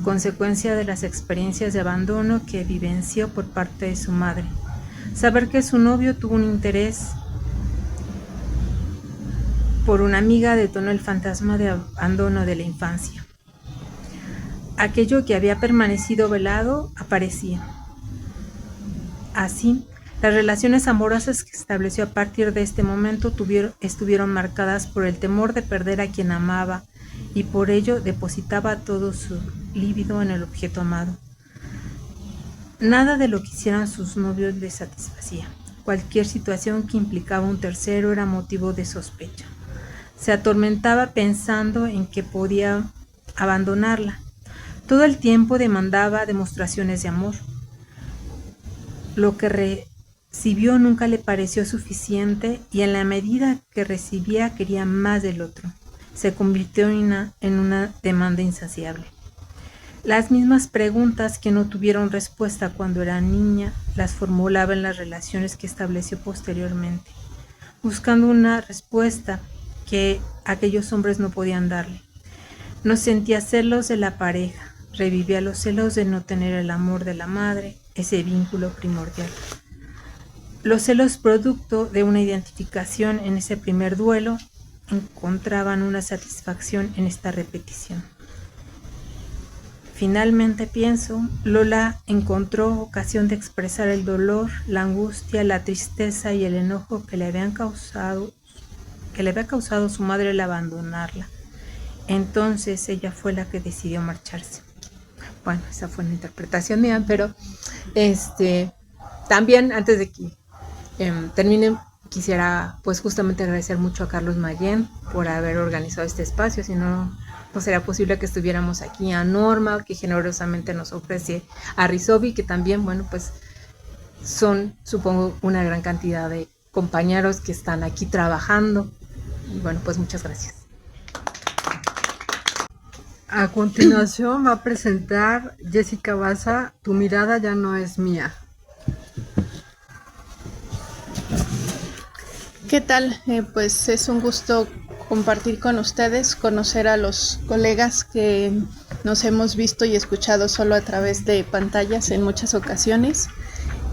consecuencia de las experiencias de abandono que vivenció por parte de su madre. Saber que su novio tuvo un interés por una amiga detonó el fantasma de abandono de la infancia. Aquello que había permanecido velado aparecía. Así, las relaciones amorosas que estableció a partir de este momento estuvieron marcadas por el temor de perder a quien amaba y por ello depositaba todo su líbido en el objeto amado. Nada de lo que hicieran sus novios le satisfacía. Cualquier situación que implicaba un tercero era motivo de sospecha. Se atormentaba pensando en que podía abandonarla. Todo el tiempo demandaba demostraciones de amor. Lo que recibió nunca le pareció suficiente y en la medida que recibía quería más del otro. Se convirtió en una demanda insaciable. Las mismas preguntas que no tuvieron respuesta cuando era niña las formulaba en las relaciones que estableció posteriormente, buscando una respuesta que aquellos hombres no podían darle. No sentía celos de la pareja, revivía los celos de no tener el amor de la madre, ese vínculo primordial. Los celos producto de una identificación en ese primer duelo encontraban una satisfacción en esta repetición. Finalmente, pienso, Lola encontró ocasión de expresar el dolor, la angustia, la tristeza y el enojo que le había causado su madre al abandonarla. Entonces ella fue la que decidió marcharse. Bueno, esa fue una interpretación mía, pero también antes de que termine, quisiera pues justamente agradecer mucho a Carlos Mayén por haber organizado este espacio. Si no sería posible que estuviéramos aquí, a Norma, que generosamente nos ofrece, a Risobi, que también, bueno, pues son, supongo, una gran cantidad de compañeros que están aquí trabajando. Y bueno, pues muchas gracias. A continuación va a presentar Jessica Baza, Tu mirada ya no es mía. ¿Qué tal? Pues es un gusto compartir con ustedes, conocer a los colegas que nos hemos visto y escuchado solo a través de pantallas en muchas ocasiones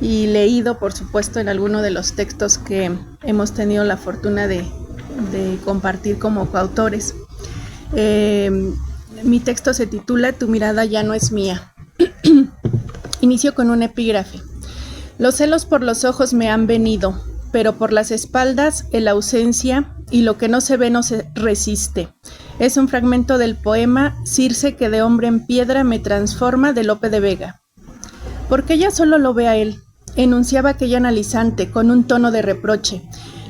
y leído, por supuesto, en alguno de los textos que hemos tenido la fortuna de compartir como coautores. Mi texto se titula Tu mirada ya no es mía. Inicio con un epígrafe. Los celos por los ojos me han venido, pero por las espaldas la ausencia y lo que no se ve no se resiste. Es un fragmento del poema Circe que de hombre en piedra me transforma de Lope de Vega. Porque ella solo lo ve a él, enunciaba aquella analizante con un tono de reproche,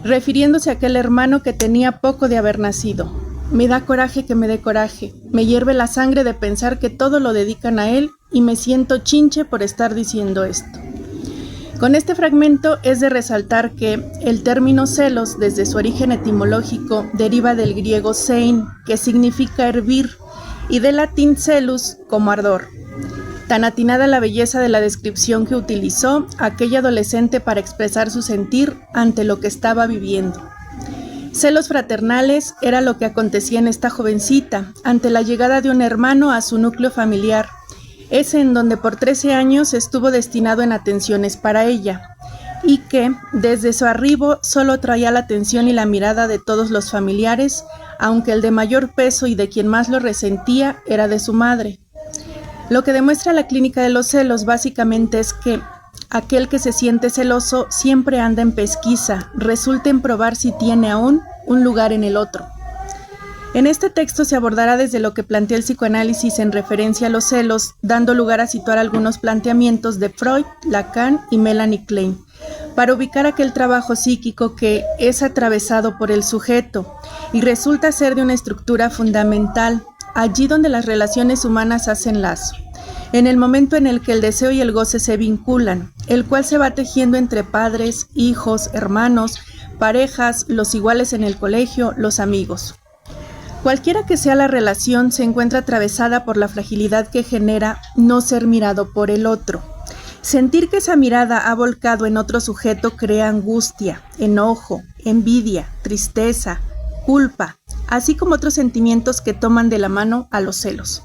refiriéndose a aquel hermano que tenía poco de haber nacido. Me da coraje que me dé coraje, me hierve la sangre de pensar que todo lo dedican a él y me siento chinche por estar diciendo esto. Con este fragmento es de resaltar que el término celos, desde su origen etimológico, deriva del griego sein, que significa hervir, y del latín celus, como ardor. Tan atinada la belleza de la descripción que utilizó aquella adolescente para expresar su sentir ante lo que estaba viviendo. Celos fraternales era lo que acontecía en esta jovencita ante la llegada de un hermano a su núcleo familiar, ese en donde por 13 años estuvo destinado en atenciones para ella, y que, desde su arribo, solo traía la atención y la mirada de todos los familiares, aunque el de mayor peso y de quien más lo resentía era de su madre. Lo que demuestra la clínica de los celos básicamente es que aquel que se siente celoso siempre anda en pesquisa, resulta en probar si tiene aún un lugar en el otro. En este texto se abordará desde lo que plantea el psicoanálisis en referencia a los celos, dando lugar a situar algunos planteamientos de Freud, Lacan y Melanie Klein, para ubicar aquel trabajo psíquico que es atravesado por el sujeto y resulta ser de una estructura fundamental, allí donde las relaciones humanas hacen lazo, en el momento en el que el deseo y el goce se vinculan, el cual se va tejiendo entre padres, hijos, hermanos, parejas, los iguales en el colegio, los amigos. Cualquiera que sea la relación, se encuentra atravesada por la fragilidad que genera no ser mirado por el otro. Sentir que esa mirada ha volcado en otro sujeto crea angustia, enojo, envidia, tristeza, culpa, así como otros sentimientos que toman de la mano a los celos.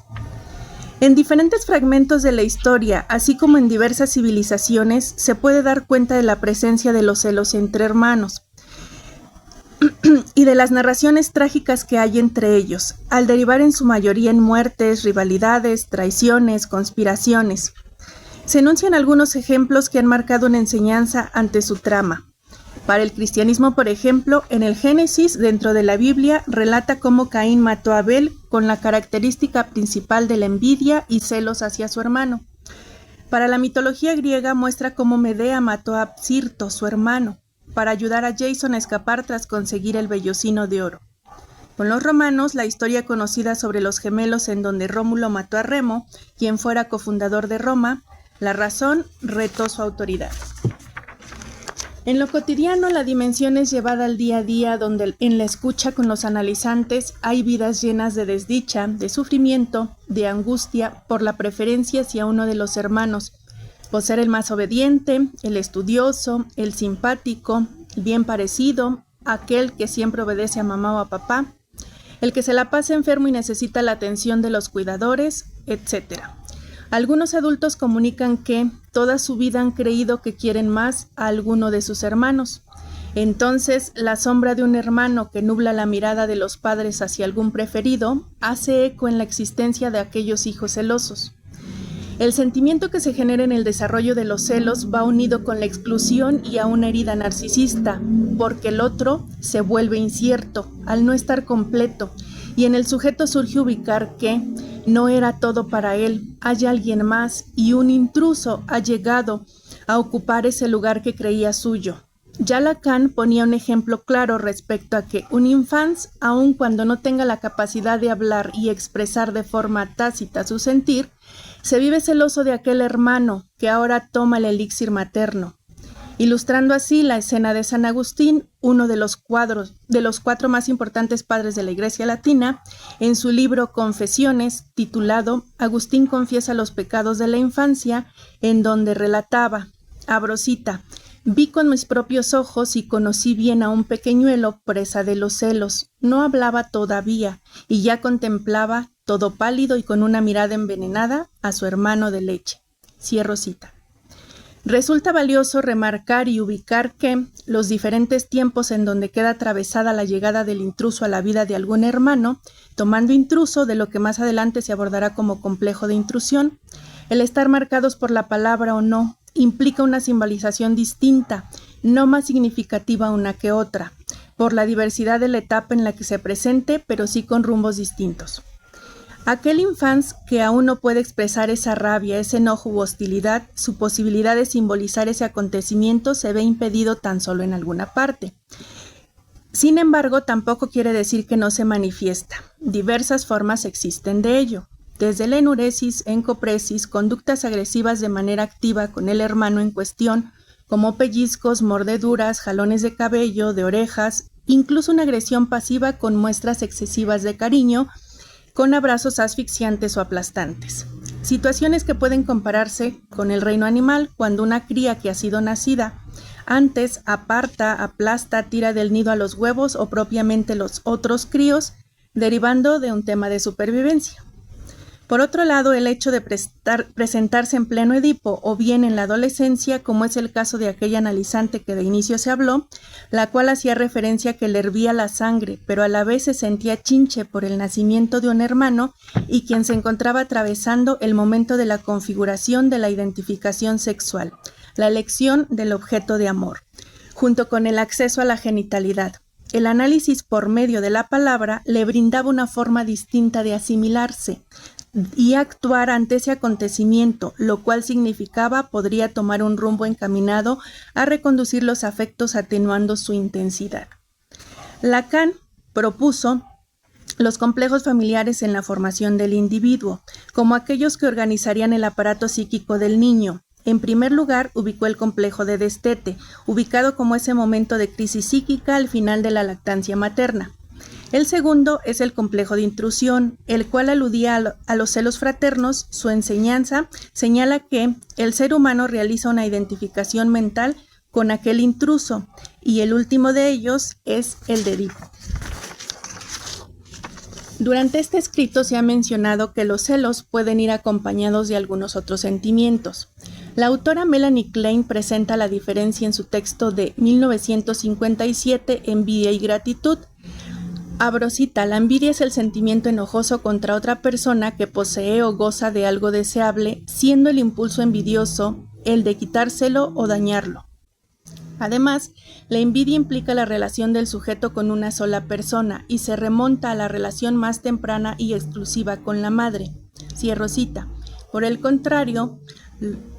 En diferentes fragmentos de la historia, así como en diversas civilizaciones, se puede dar cuenta de la presencia de los celos entre hermanos y de las narraciones trágicas que hay entre ellos, al derivar en su mayoría en muertes, rivalidades, traiciones, conspiraciones. Se enuncian algunos ejemplos que han marcado una enseñanza ante su trama. Para el cristianismo, por ejemplo, en el Génesis, dentro de la Biblia, relata cómo Caín mató a Abel con la característica principal de la envidia y celos hacia su hermano. Para la mitología griega muestra cómo Medea mató a Psirto, su hermano, para ayudar a Jason a escapar tras conseguir el vellocino de oro. Con los romanos, la historia conocida sobre los gemelos en donde Rómulo mató a Remo, quien fuera cofundador de Roma, la razón retó su autoridad. En lo cotidiano, la dimensión es llevada al día a día, donde en la escucha con los analizantes hay vidas llenas de desdicha, de sufrimiento, de angustia por la preferencia hacia uno de los hermanos, por ser el más obediente, el estudioso, el simpático, el bien parecido, aquel que siempre obedece a mamá o a papá, el que se la pasa enfermo y necesita la atención de los cuidadores, etc. Algunos adultos comunican que toda su vida han creído que quieren más a alguno de sus hermanos. Entonces, la sombra de un hermano que nubla la mirada de los padres hacia algún preferido hace eco en la existencia de aquellos hijos celosos. El sentimiento que se genera en el desarrollo de los celos va unido con la exclusión y a una herida narcisista, porque el otro se vuelve incierto al no estar completo, y en el sujeto surge ubicar que no era todo para él, hay alguien más y un intruso ha llegado a ocupar ese lugar que creía suyo. Ya Lacan ponía un ejemplo claro respecto a que un infans, aun cuando no tenga la capacidad de hablar y expresar de forma tácita su sentir, se vive celoso de aquel hermano que ahora toma el elixir materno. ilustrando así la escena de San Agustín, uno de los cuatro más importantes padres de la Iglesia Latina, en su libro Confesiones, titulado Agustín confiesa los pecados de la infancia, en donde relataba, abro cita, vi con mis propios ojos y conocí bien a un pequeñuelo presa de los celos. No hablaba todavía y ya contemplaba, todo pálido y con una mirada envenenada, a su hermano de leche. Cierro cita. Resulta valioso remarcar y ubicar que los diferentes tiempos en donde queda atravesada la llegada del intruso a la vida de algún hermano, tomando intruso de lo que más adelante se abordará como complejo de intrusión, el estar marcados por la palabra o no, implica una simbolización distinta, no más significativa una que otra, por la diversidad de la etapa en la que se presente, pero sí con rumbos distintos. Aquel infans que aún no puede expresar esa rabia, ese enojo u hostilidad, su posibilidad de simbolizar ese acontecimiento se ve impedido tan solo en alguna parte. Sin embargo, tampoco quiere decir que no se manifiesta. Diversas formas existen de ello. Desde la enuresis, encopresis, conductas agresivas de manera activa con el hermano en cuestión, como pellizcos, mordeduras, jalones de cabello, de orejas, incluso una agresión pasiva con muestras excesivas de cariño, con abrazos asfixiantes o aplastantes. Situaciones que pueden compararse con el reino animal cuando una cría que ha sido nacida antes aparta, aplasta, tira del nido a los huevos o propiamente los otros críos, derivando de un tema de supervivencia. Por otro lado, el hecho de presentarse en pleno Edipo o bien en la adolescencia, como es el caso de aquella analizante que de inicio se habló, la cual hacía referencia a que le hervía la sangre, pero a la vez se sentía chinche por el nacimiento de un hermano y quien se encontraba atravesando el momento de la configuración de la identificación sexual, la elección del objeto de amor, junto con el acceso a la genitalidad. El análisis por medio de la palabra le brindaba una forma distinta de asimilarse y actuar ante ese acontecimiento, lo cual significaba podría tomar un rumbo encaminado a reconducir los afectos atenuando su intensidad. Lacan propuso los complejos familiares en la formación del individuo, como aquellos que organizarían el aparato psíquico del niño. En primer lugar, ubicó el complejo de destete, ubicado como ese momento de crisis psíquica al final de la lactancia materna. El segundo es el complejo de intrusión, el cual aludía a los celos fraternos. Su enseñanza señala que el ser humano realiza una identificación mental con aquel intruso, y el último de ellos es el de Edipo. Durante este escrito se ha mencionado que los celos pueden ir acompañados de algunos otros sentimientos. La autora Melanie Klein presenta la diferencia en su texto de 1957, Envidia y gratitud. Abro cita, la envidia es el sentimiento enojoso contra otra persona que posee o goza de algo deseable, siendo el impulso envidioso el de quitárselo o dañarlo. Además, la envidia implica la relación del sujeto con una sola persona y se remonta a la relación más temprana y exclusiva con la madre. Cierro cita. Por el contrario,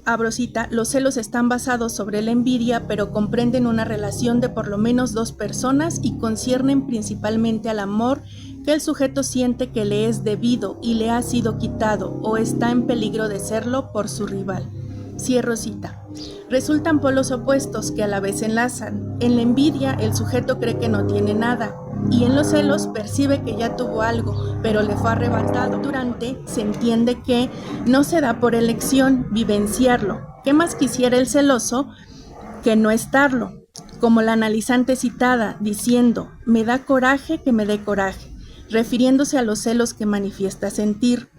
abro cita, los celos están basados sobre la envidia, pero comprenden una relación de por lo menos dos personas y conciernen principalmente al amor que el sujeto siente que le es debido y le ha sido quitado o está en peligro de serlo por su rival. Cierro cita. Resultan polos opuestos que a la vez se enlazan. En la envidia, el sujeto cree que no tiene nada, y en los celos percibe que ya tuvo algo, pero le fue arrebatado. Durante se entiende que no se da por elección vivenciarlo. ¿Qué más quisiera el celoso que no estarlo? Como la analizante citada, diciendo, me da coraje que me dé coraje, refiriéndose a los celos que manifiesta sentir.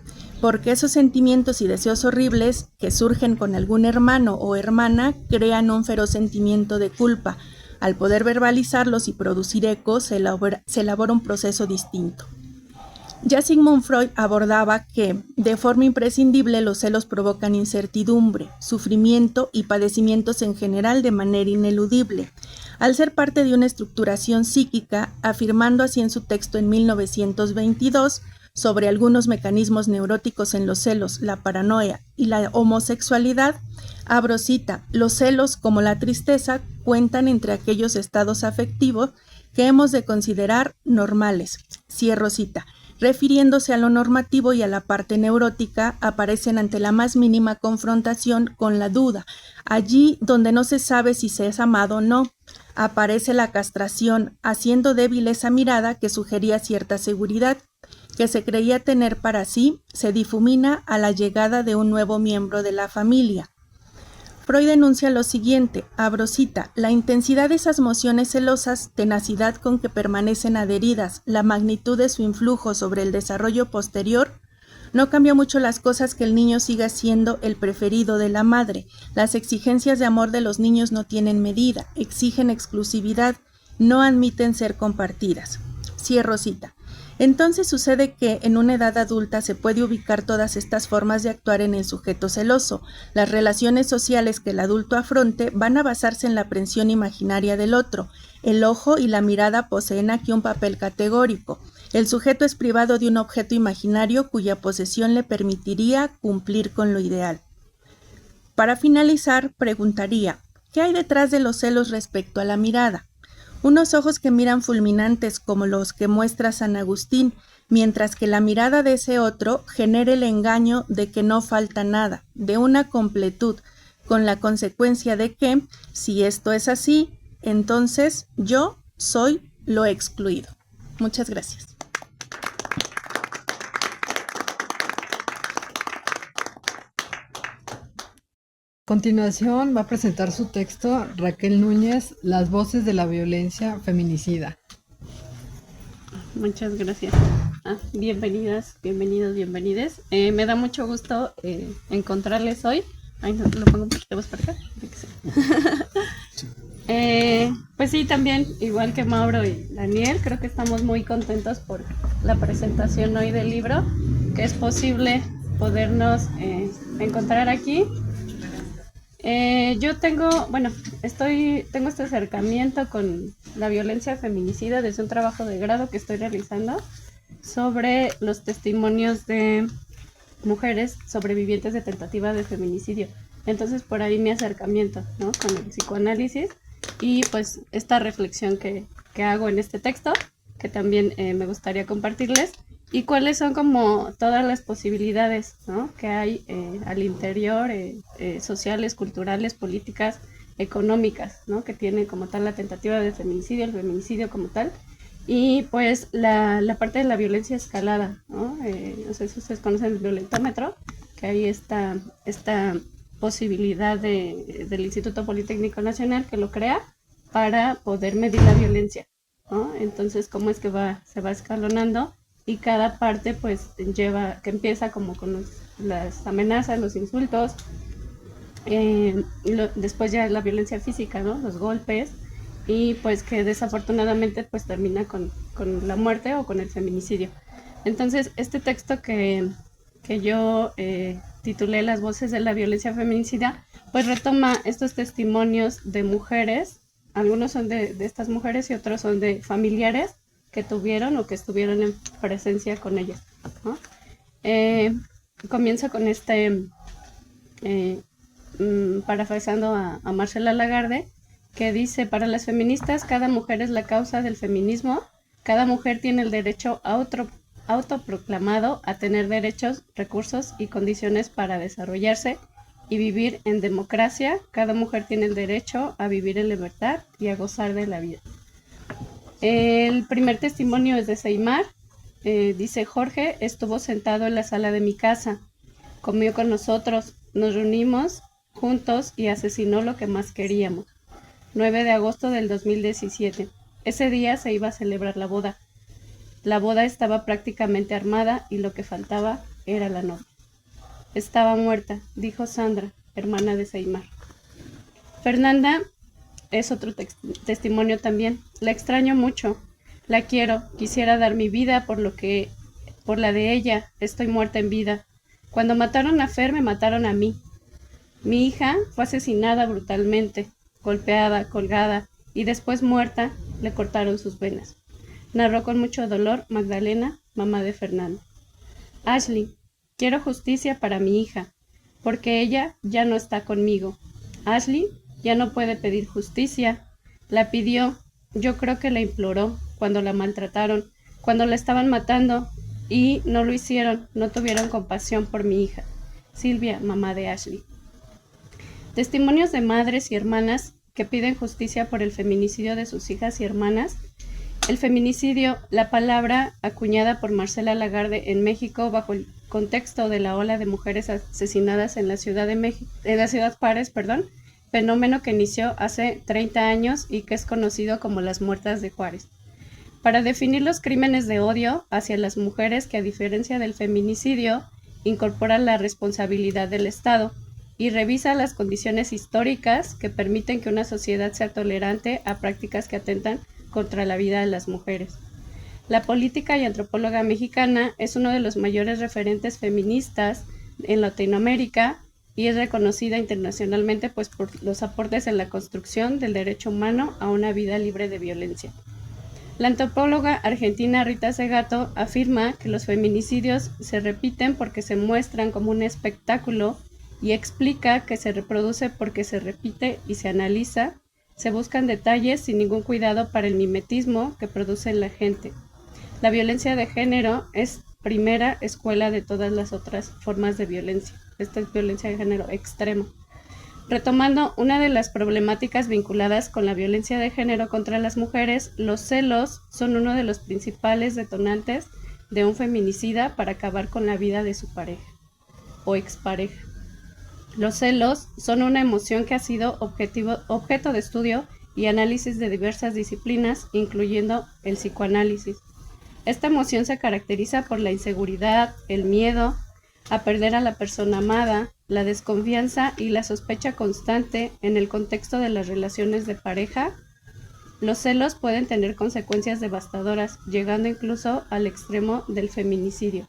Porque esos sentimientos y deseos horribles que surgen con algún hermano o hermana crean un feroz sentimiento de culpa. Al poder verbalizarlos y producir eco, se elabora un proceso distinto. Ya Sigmund Freud abordaba que, de forma imprescindible, los celos provocan incertidumbre, sufrimiento y padecimientos en general de manera ineludible, al ser parte de una estructuración psíquica, afirmando así en su texto en 1922, sobre algunos mecanismos neuróticos en los celos, la paranoia y la homosexualidad, abro cita, los celos como la tristeza cuentan entre aquellos estados afectivos que hemos de considerar normales, cierro cita. refiriéndose a lo normativo y a la parte neurótica, aparecen ante la más mínima confrontación con la duda. Allí donde no se sabe si se es amado o no, aparece la castración, haciendo débil esa mirada que sugería cierta seguridad, que se creía tener para sí, se difumina a la llegada de un nuevo miembro de la familia. Freud denuncia lo siguiente, abro cita, la intensidad de esas emociones celosas, tenacidad con que permanecen adheridas, la magnitud de su influjo sobre el desarrollo posterior, no cambia mucho las cosas que el niño siga siendo el preferido de la madre. Las exigencias de amor de los niños no tienen medida, exigen exclusividad, no admiten ser compartidas. Cierro cita. Entonces sucede que en una edad adulta se puede ubicar todas estas formas de actuar en el sujeto celoso. Las relaciones sociales que el adulto afronte van a basarse en la aprensión imaginaria del otro. El ojo y la mirada poseen aquí un papel categórico. El sujeto es privado de un objeto imaginario cuya posesión le permitiría cumplir con lo ideal. Para finalizar, preguntaría, ¿qué hay detrás de los celos respecto a la mirada? Unos ojos que miran fulminantes como los que muestra San Agustín, mientras que la mirada de ese otro genera el engaño de que no falta nada, de una completud, con la consecuencia de que, si esto es así, entonces yo soy lo excluido. Muchas gracias. A continuación va a presentar su texto Raquel Núñez, Las voces de la violencia feminicida. Muchas gracias. Bienvenidas, bienvenidos, bienvenides. Me da mucho gusto encontrarles hoy. Ay, no, lo pongo un poquito más para acá. Pues sí, también, igual que Mauro y Daniel, creo que estamos muy contentos por la presentación hoy del libro, que es posible podernos encontrar aquí. Yo tengo este acercamiento con la violencia feminicida desde un trabajo de grado que estoy realizando sobre los testimonios de mujeres sobrevivientes de tentativa de feminicidio. Entonces por ahí mi acercamiento, ¿no?, con el psicoanálisis y pues esta reflexión que hago en este texto, que también me gustaría compartirles, y cuáles son como todas las posibilidades, ¿no?, que hay al interior, sociales, culturales, políticas, económicas, ¿no?, que tiene como tal la tentativa de feminicidio, el feminicidio como tal, y pues la parte de la violencia escalada, ¿no? No sé si ustedes conocen el violentómetro, que hay esta posibilidad del Instituto Politécnico Nacional que lo crea para poder medir la violencia, ¿no? Entonces, cómo es que se va escalonando, y cada parte pues que empieza como con las amenazas, los insultos, después ya la violencia física, ¿no?, los golpes, y pues que desafortunadamente pues termina con la muerte o con el feminicidio. Entonces este texto que yo titulé Las voces de la violencia feminicida, pues retoma estos testimonios de mujeres, algunos son de estas mujeres y otros son de familiares que tuvieron o que estuvieron en presencia con ellas, ¿no? Comienzo con parafraseando a Marcela Lagarde, que dice: para las feministas, cada mujer es la causa del feminismo, cada mujer tiene el derecho autoproclamado a tener derechos, recursos y condiciones para desarrollarse y vivir en democracia, cada mujer tiene el derecho a vivir en libertad y a gozar de la vida. El primer testimonio es de Seymar. Dice: Jorge estuvo sentado en la sala de mi casa, comió con nosotros, nos reunimos juntos y asesinó lo que más queríamos. 9 de agosto del 2017. Ese día se iba a celebrar la boda. La boda estaba prácticamente armada y lo que faltaba era la novia. Estaba muerta, dijo Sandra, hermana de Seymar. Fernanda es otro testimonio también. La extraño mucho, la quiero, quisiera dar mi vida por la de ella, estoy muerta en vida. Cuando mataron a Fer, me mataron a mí. Mi hija fue asesinada brutalmente, golpeada, colgada, y después muerta, le cortaron sus venas. Narró con mucho dolor Magdalena, mamá de Fernanda. Ashley, quiero justicia para mi hija, porque ella ya no está conmigo. Ashley ya no puede pedir justicia. La pidió, yo creo que la imploró cuando la maltrataron, cuando la estaban matando. y no lo hicieron, no tuvieron compasión por mi hija. Silvia, mamá de Ashley. Testimonios de madres y hermanas que piden justicia por el feminicidio de sus hijas y hermanas. El feminicidio, la palabra acuñada por Marcela Lagarde en México bajo el contexto de la ola de mujeres asesinadas en la ciudad Juárez, fenómeno que inició hace 30 años y que es conocido como las muertas de Juárez. Para definir los crímenes de odio hacia las mujeres que, a diferencia del feminicidio, incorporan la responsabilidad del Estado y revisa las condiciones históricas que permiten que una sociedad sea tolerante a prácticas que atentan contra la vida de las mujeres. La política y antropóloga mexicana es uno de los mayores referentes feministas en Latinoamérica y es reconocida internacionalmente por los aportes en la construcción del derecho humano a una vida libre de violencia. La antropóloga argentina Rita Segato afirma que los feminicidios se repiten porque se muestran como un espectáculo y explica que se reproduce porque se repite y se analiza, se buscan detalles sin ningún cuidado para el mimetismo que produce en la gente. La violencia de género es primera escuela de todas las otras formas de violencia. Esta es violencia de género extrema. Retomando una de las problemáticas vinculadas con la violencia de género contra las mujeres, los celos son uno de los principales detonantes de un feminicida para acabar con la vida de su pareja o expareja. Los celos son una emoción que ha sido objeto de estudio y análisis de diversas disciplinas, incluyendo el psicoanálisis. Esta emoción se caracteriza por la inseguridad, el miedo a perder a la persona amada, la desconfianza y la sospecha constante en el contexto de las relaciones de pareja. Los celos pueden tener consecuencias devastadoras, llegando incluso al extremo del feminicidio.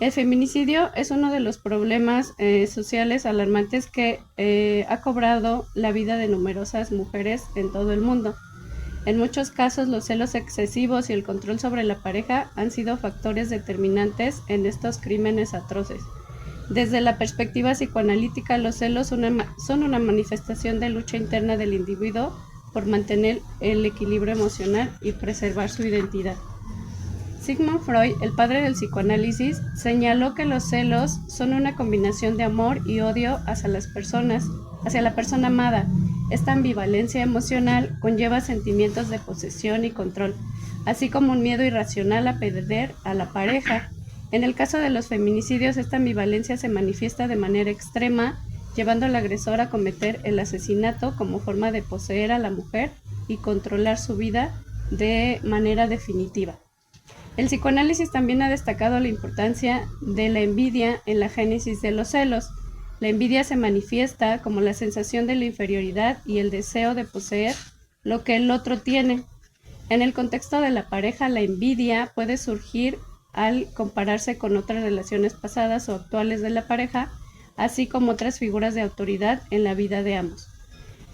El feminicidio es uno de los problemas sociales alarmantes que ha cobrado la vida de numerosas mujeres en todo el mundo. En muchos casos, los celos excesivos y el control sobre la pareja han sido factores determinantes en estos crímenes atroces. Desde la perspectiva psicoanalítica, los celos son una manifestación de lucha interna del individuo por mantener el equilibrio emocional y preservar su identidad. Sigmund Freud, el padre del psicoanálisis, señaló que los celos son una combinación de amor y odio hacia las personas, hacia la persona amada. Esta ambivalencia emocional conlleva sentimientos de posesión y control, así como un miedo irracional a perder a la pareja. En el caso de los feminicidios, esta ambivalencia se manifiesta de manera extrema, llevando al agresor a cometer el asesinato como forma de poseer a la mujer y controlar su vida de manera definitiva. El psicoanálisis también ha destacado la importancia de la envidia en la génesis de los celos. La envidia se manifiesta como la sensación de la inferioridad y el deseo de poseer lo que el otro tiene. En el contexto de la pareja, la envidia puede surgir al compararse con otras relaciones pasadas o actuales de la pareja, así como otras figuras de autoridad en la vida de ambos.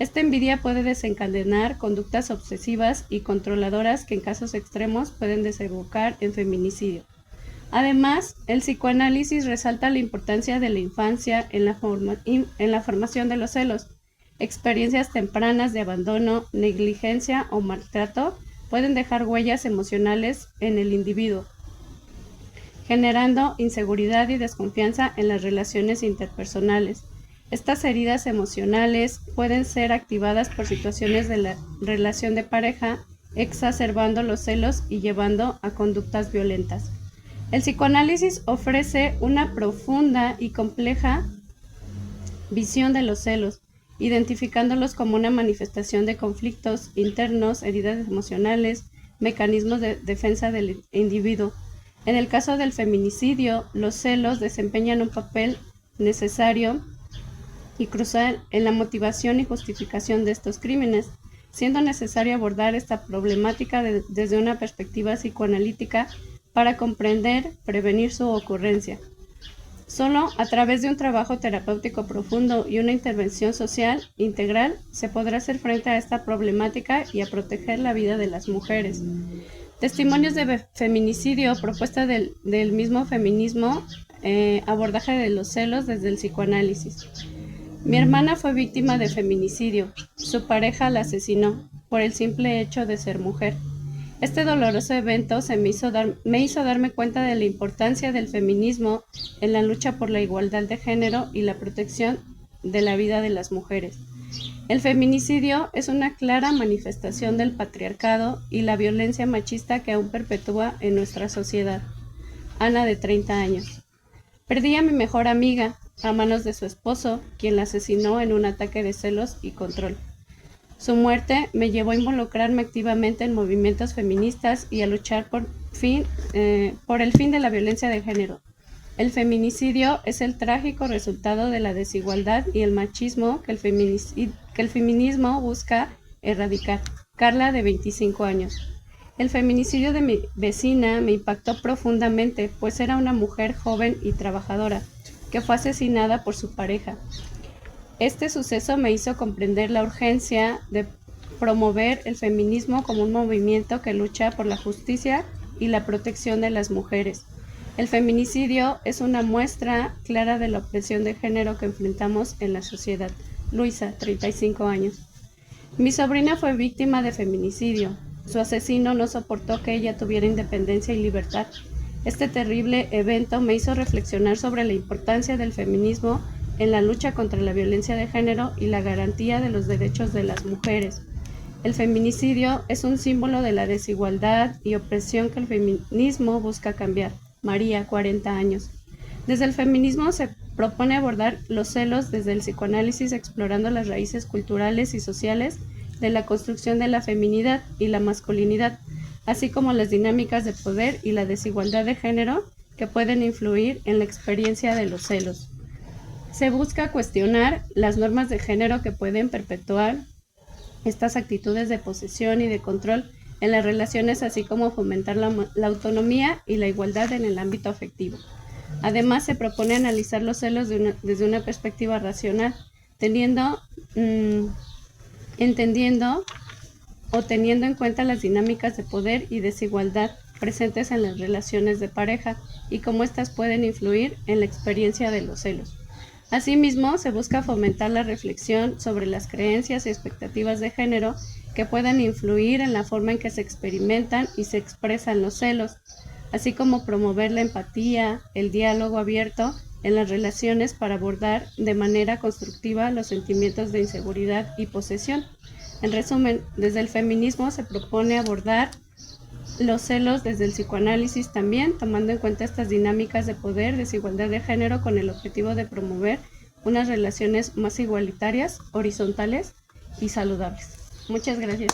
Esta envidia puede desencadenar conductas obsesivas y controladoras que en casos extremos pueden desembocar en feminicidio. Además, el psicoanálisis resalta la importancia de la infancia en la formación de los celos. Experiencias tempranas de abandono, negligencia o maltrato pueden dejar huellas emocionales en el individuo, generando inseguridad y desconfianza en las relaciones interpersonales. Estas heridas emocionales pueden ser activadas por situaciones de la relación de pareja, exacerbando los celos y llevando a conductas violentas. El psicoanálisis ofrece una profunda y compleja visión de los celos, identificándolos como una manifestación de conflictos internos, heridas emocionales, mecanismos de defensa del individuo. En el caso del feminicidio, los celos desempeñan un papel necesario y crucial en la motivación y justificación de estos crímenes, siendo necesario abordar esta problemática desde una perspectiva psicoanalítica para comprender, prevenir su ocurrencia. Solo a través de un trabajo terapéutico profundo y una intervención social integral se podrá hacer frente a esta problemática y a proteger la vida de las mujeres. Testimonios de feminicidio, propuesta del mismo feminismo, abordaje de los celos desde el psicoanálisis. Mi hermana fue víctima de feminicidio. Su pareja la asesinó por el simple hecho de ser mujer. Este doloroso evento me hizo darme cuenta de la importancia del feminismo en la lucha por la igualdad de género y la protección de la vida de las mujeres. El feminicidio es una clara manifestación del patriarcado y la violencia machista que aún perpetúa en nuestra sociedad. Ana, de 30 años. Perdí a mi mejor amiga a manos de su esposo, quien la asesinó en un ataque de celos y control. Su muerte me llevó a involucrarme activamente en movimientos feministas y a luchar por el fin de la violencia de género. El feminicidio es el trágico resultado de la desigualdad y el machismo que el feminismo busca erradicar. Carla, de 25 años. El feminicidio de mi vecina me impactó profundamente, pues era una mujer joven y trabajadora, que fue asesinada por su pareja. Este suceso me hizo comprender la urgencia de promover el feminismo como un movimiento que lucha por la justicia y la protección de las mujeres. El feminicidio es una muestra clara de la opresión de género que enfrentamos en la sociedad. Luisa, 35 años. Mi sobrina fue víctima de feminicidio. Su asesino no soportó que ella tuviera independencia y libertad. Este terrible evento me hizo reflexionar sobre la importancia del feminismo en la lucha contra la violencia de género y la garantía de los derechos de las mujeres. El feminicidio es un símbolo de la desigualdad y opresión que el feminismo busca cambiar. María, 40 años. Desde el feminismo se propone abordar los celos desde el psicoanálisis, explorando las raíces culturales y sociales de la construcción de la feminidad y la masculinidad, así como las dinámicas de poder y la desigualdad de género que pueden influir en la experiencia de los celos. Se busca cuestionar las normas de género que pueden perpetuar estas actitudes de posesión y de control en las relaciones, así como fomentar la autonomía y la igualdad en el ámbito afectivo. Además, se propone analizar los celos desde una perspectiva racional, teniendo en cuenta las dinámicas de poder y desigualdad presentes en las relaciones de pareja y cómo éstas pueden influir en la experiencia de los celos. Asimismo, se busca fomentar la reflexión sobre las creencias y expectativas de género que puedan influir en la forma en que se experimentan y se expresan los celos, así como promover la empatía, el diálogo abierto en las relaciones para abordar de manera constructiva los sentimientos de inseguridad y posesión. En resumen, desde el feminismo se propone abordar los celos desde el psicoanálisis también, tomando en cuenta estas dinámicas de poder, desigualdad de género, con el objetivo de promover unas relaciones más igualitarias, horizontales y saludables. Muchas gracias.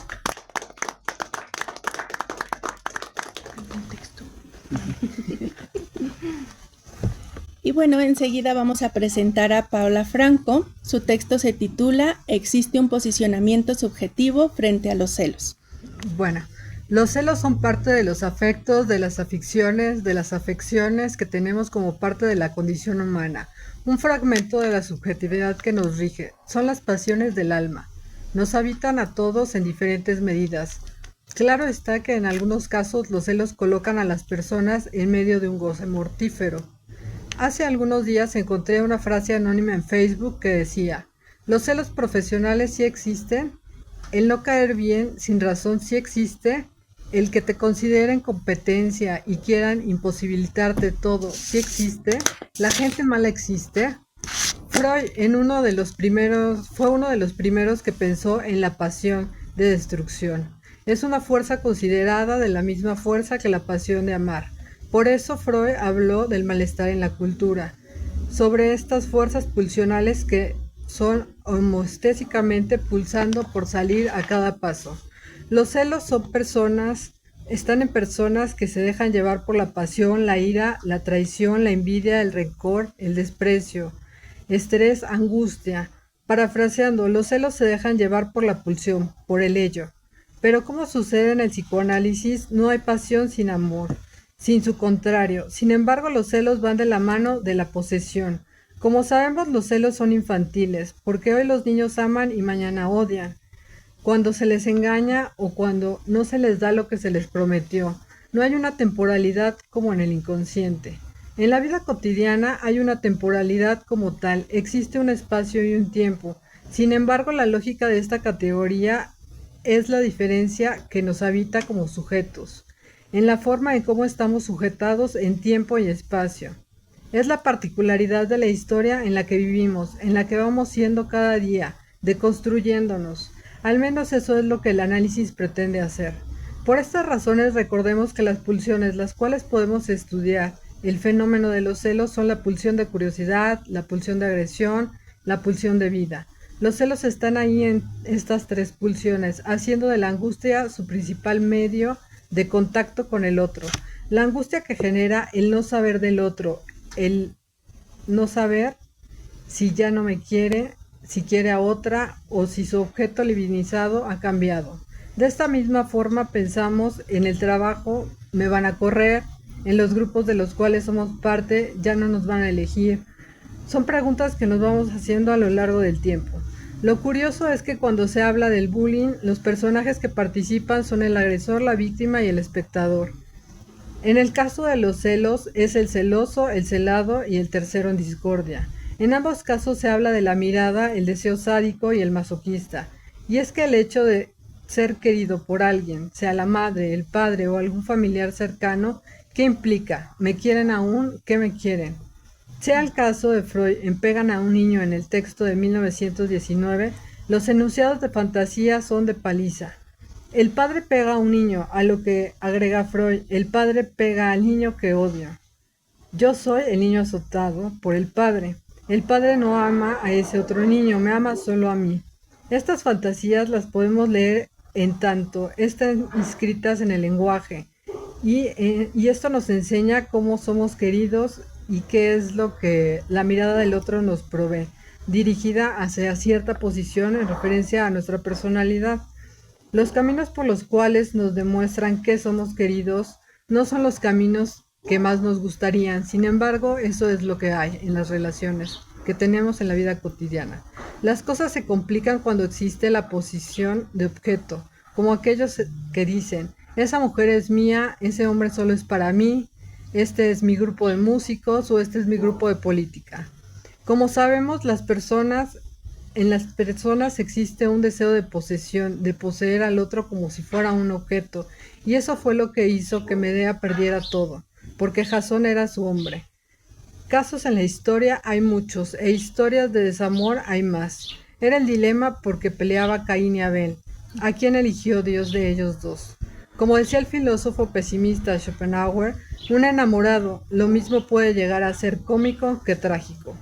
Y bueno, enseguida vamos a presentar a Paula Franco. Su texto se titula «Existe un posicionamiento subjetivo frente a los celos». Bueno, los celos son parte de los afectos, de las aficiones, de las afecciones que tenemos como parte de la condición humana. Un fragmento de la subjetividad que nos rige. Son las pasiones del alma. Nos habitan a todos en diferentes medidas. Claro está que en algunos casos los celos colocan a las personas en medio de un goce mortífero. Hace algunos días encontré una frase anónima en Facebook que decía: los celos profesionales sí existen, el no caer bien sin razón sí existe, el que te consideren competencia y quieran imposibilitarte todo sí existe, la gente mala existe. Freud fue uno de los primeros que pensó en la pasión de destrucción. Es una fuerza considerada de la misma fuerza que la pasión de amar. Por eso Freud habló del malestar en la cultura, sobre estas fuerzas pulsionales que son homostésicamente pulsando por salir a cada paso. Los celos están en personas que se dejan llevar por la pasión, la ira, la traición, la envidia, el rencor, el desprecio, estrés, angustia. Parafraseando, los celos se dejan llevar por la pulsión, por el ello. Pero como sucede en el psicoanálisis, no hay pasión sin amor, sin su contrario. Sin embargo, los celos van de la mano de la posesión. Como sabemos, los celos son infantiles, porque hoy los niños aman y mañana odian, cuando se les engaña o cuando no se les da lo que se les prometió. No hay una temporalidad como en el inconsciente. En la vida cotidiana hay una temporalidad como tal, existe un espacio y un tiempo. Sin embargo, la lógica de esta categoría es la diferencia que nos habita como sujetos, en la forma en cómo estamos sujetados en tiempo y espacio. Es la particularidad de la historia en la que vivimos, en la que vamos siendo cada día, deconstruyéndonos. Al menos eso es lo que el análisis pretende hacer. Por estas razones recordemos que las pulsiones, las cuales podemos estudiar el fenómeno de los celos, son la pulsión de curiosidad, la pulsión de agresión, la pulsión de vida. Los celos están ahí en estas tres pulsiones, haciendo de la angustia su principal medio de contacto con el otro. La angustia que genera el no saber del otro, el no saber si ya no me quiere, si quiere a otra o si su objeto divinizado ha cambiado. De esta misma forma pensamos en el trabajo, me van a correr, en los grupos de los cuales somos parte, ya no nos van a elegir. Son preguntas que nos vamos haciendo a lo largo del tiempo. Lo curioso es que cuando se habla del bullying, los personajes que participan son el agresor, la víctima y el espectador. En el caso de los celos, es el celoso, el celado y el tercero en discordia. En ambos casos se habla de la mirada, el deseo sádico y el masoquista. Y es que el hecho de ser querido por alguien, sea la madre, el padre o algún familiar cercano, ¿qué implica? ¿Me quieren aún? ¿Qué me quieren? Sea el caso de Freud en Pegan a un niño en el texto de 1919, los enunciados de fantasía son de paliza. El padre pega a un niño, a lo que agrega Freud, el padre pega al niño que odia. Yo soy el niño azotado por el padre. El padre no ama a ese otro niño, me ama solo a mí. Estas fantasías las podemos leer en tanto están inscritas en el lenguaje y esto nos enseña cómo somos queridos y qué es lo que la mirada del otro nos provee, dirigida hacia cierta posición en referencia a nuestra personalidad. Los caminos por los cuales nos demuestran que somos queridos no son los caminos que más nos gustarían, sin embargo, eso es lo que hay en las relaciones que tenemos en la vida cotidiana. Las cosas se complican cuando existe la posición de objeto, como aquellos que dicen, esa mujer es mía, ese hombre solo es para mí, este es mi grupo de músicos o este es mi grupo de política. Como sabemos, en las personas existe un deseo de posesión, de poseer al otro como si fuera un objeto, y eso fue lo que hizo que Medea perdiera todo, porque Jasón era su hombre. Casos en la historia hay muchos, e historias de desamor hay más. Era el dilema porque peleaba Caín y Abel. ¿A quién eligió Dios de ellos dos? Como decía el filósofo pesimista Schopenhauer, un enamorado lo mismo puede llegar a ser cómico que trágico.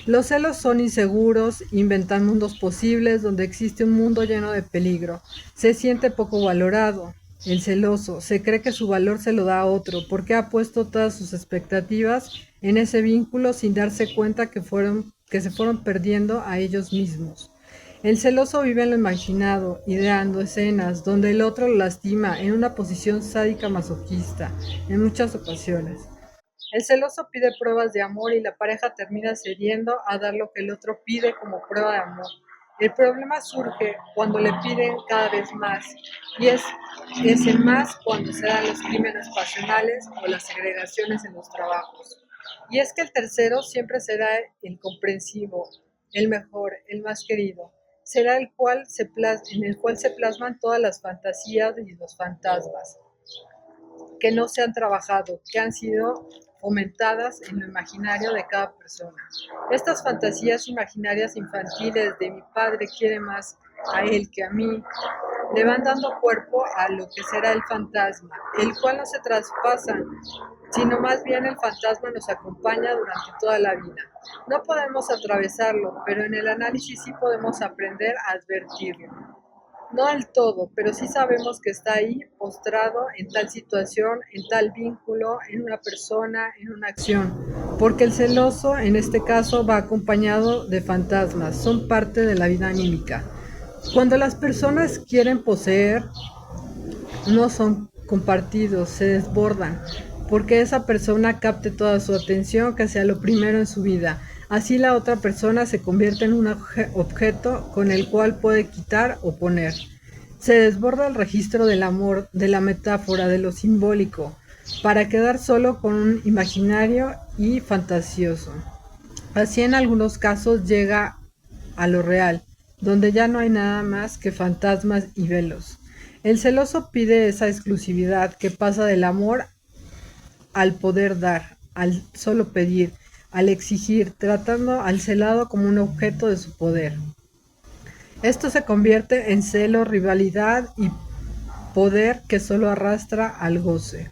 Los celos son inseguros, inventan mundos posibles donde existe un mundo lleno de peligro. Se siente poco valorado. El celoso se cree que su valor se lo da a otro porque ha puesto todas sus expectativas en ese vínculo sin darse cuenta que se fueron perdiendo a ellos mismos. El celoso vive en lo imaginado, ideando escenas donde el otro lo lastima en una posición sádica masoquista, en muchas ocasiones. El celoso pide pruebas de amor y la pareja termina cediendo a dar lo que el otro pide como prueba de amor. El problema surge cuando le piden cada vez más, y es ese más cuando se dan los crímenes pasionales o las segregaciones en los trabajos. Y es que el tercero siempre será el comprensivo, el mejor, el más querido. Será en el cual se plasman todas las fantasías y los fantasmas que no se han trabajado, que han sido fomentadas en lo imaginario de cada persona. Estas fantasías imaginarias infantiles de mi padre quiere más a él que a mí, le van dando cuerpo a lo que será el fantasma, el cual no se traspasa, sino más bien el fantasma nos acompaña durante toda la vida. No podemos atravesarlo, pero en el análisis sí podemos aprender a advertirlo. No del todo, pero sí sabemos que está ahí, postrado en tal situación, en tal vínculo, en una persona, en una acción. Porque el celoso, en este caso, va acompañado de fantasmas, son parte de la vida anímica. Cuando las personas quieren poseer, no son compartidos, se desbordan, porque esa persona capte toda su atención, que sea lo primero en su vida. Así la otra persona se convierte en un objeto con el cual puede quitar o poner. Se desborda el registro del amor, de la metáfora, de lo simbólico, para quedar solo con un imaginario y fantasioso. Así en algunos casos llega a lo real, donde ya no hay nada más que fantasmas y velos. El celoso pide esa exclusividad que pasa del amor al poder dar, al solo pedir, al exigir, tratando al celado como un objeto de su poder. Esto se convierte en celo, rivalidad y poder que solo arrastra al goce.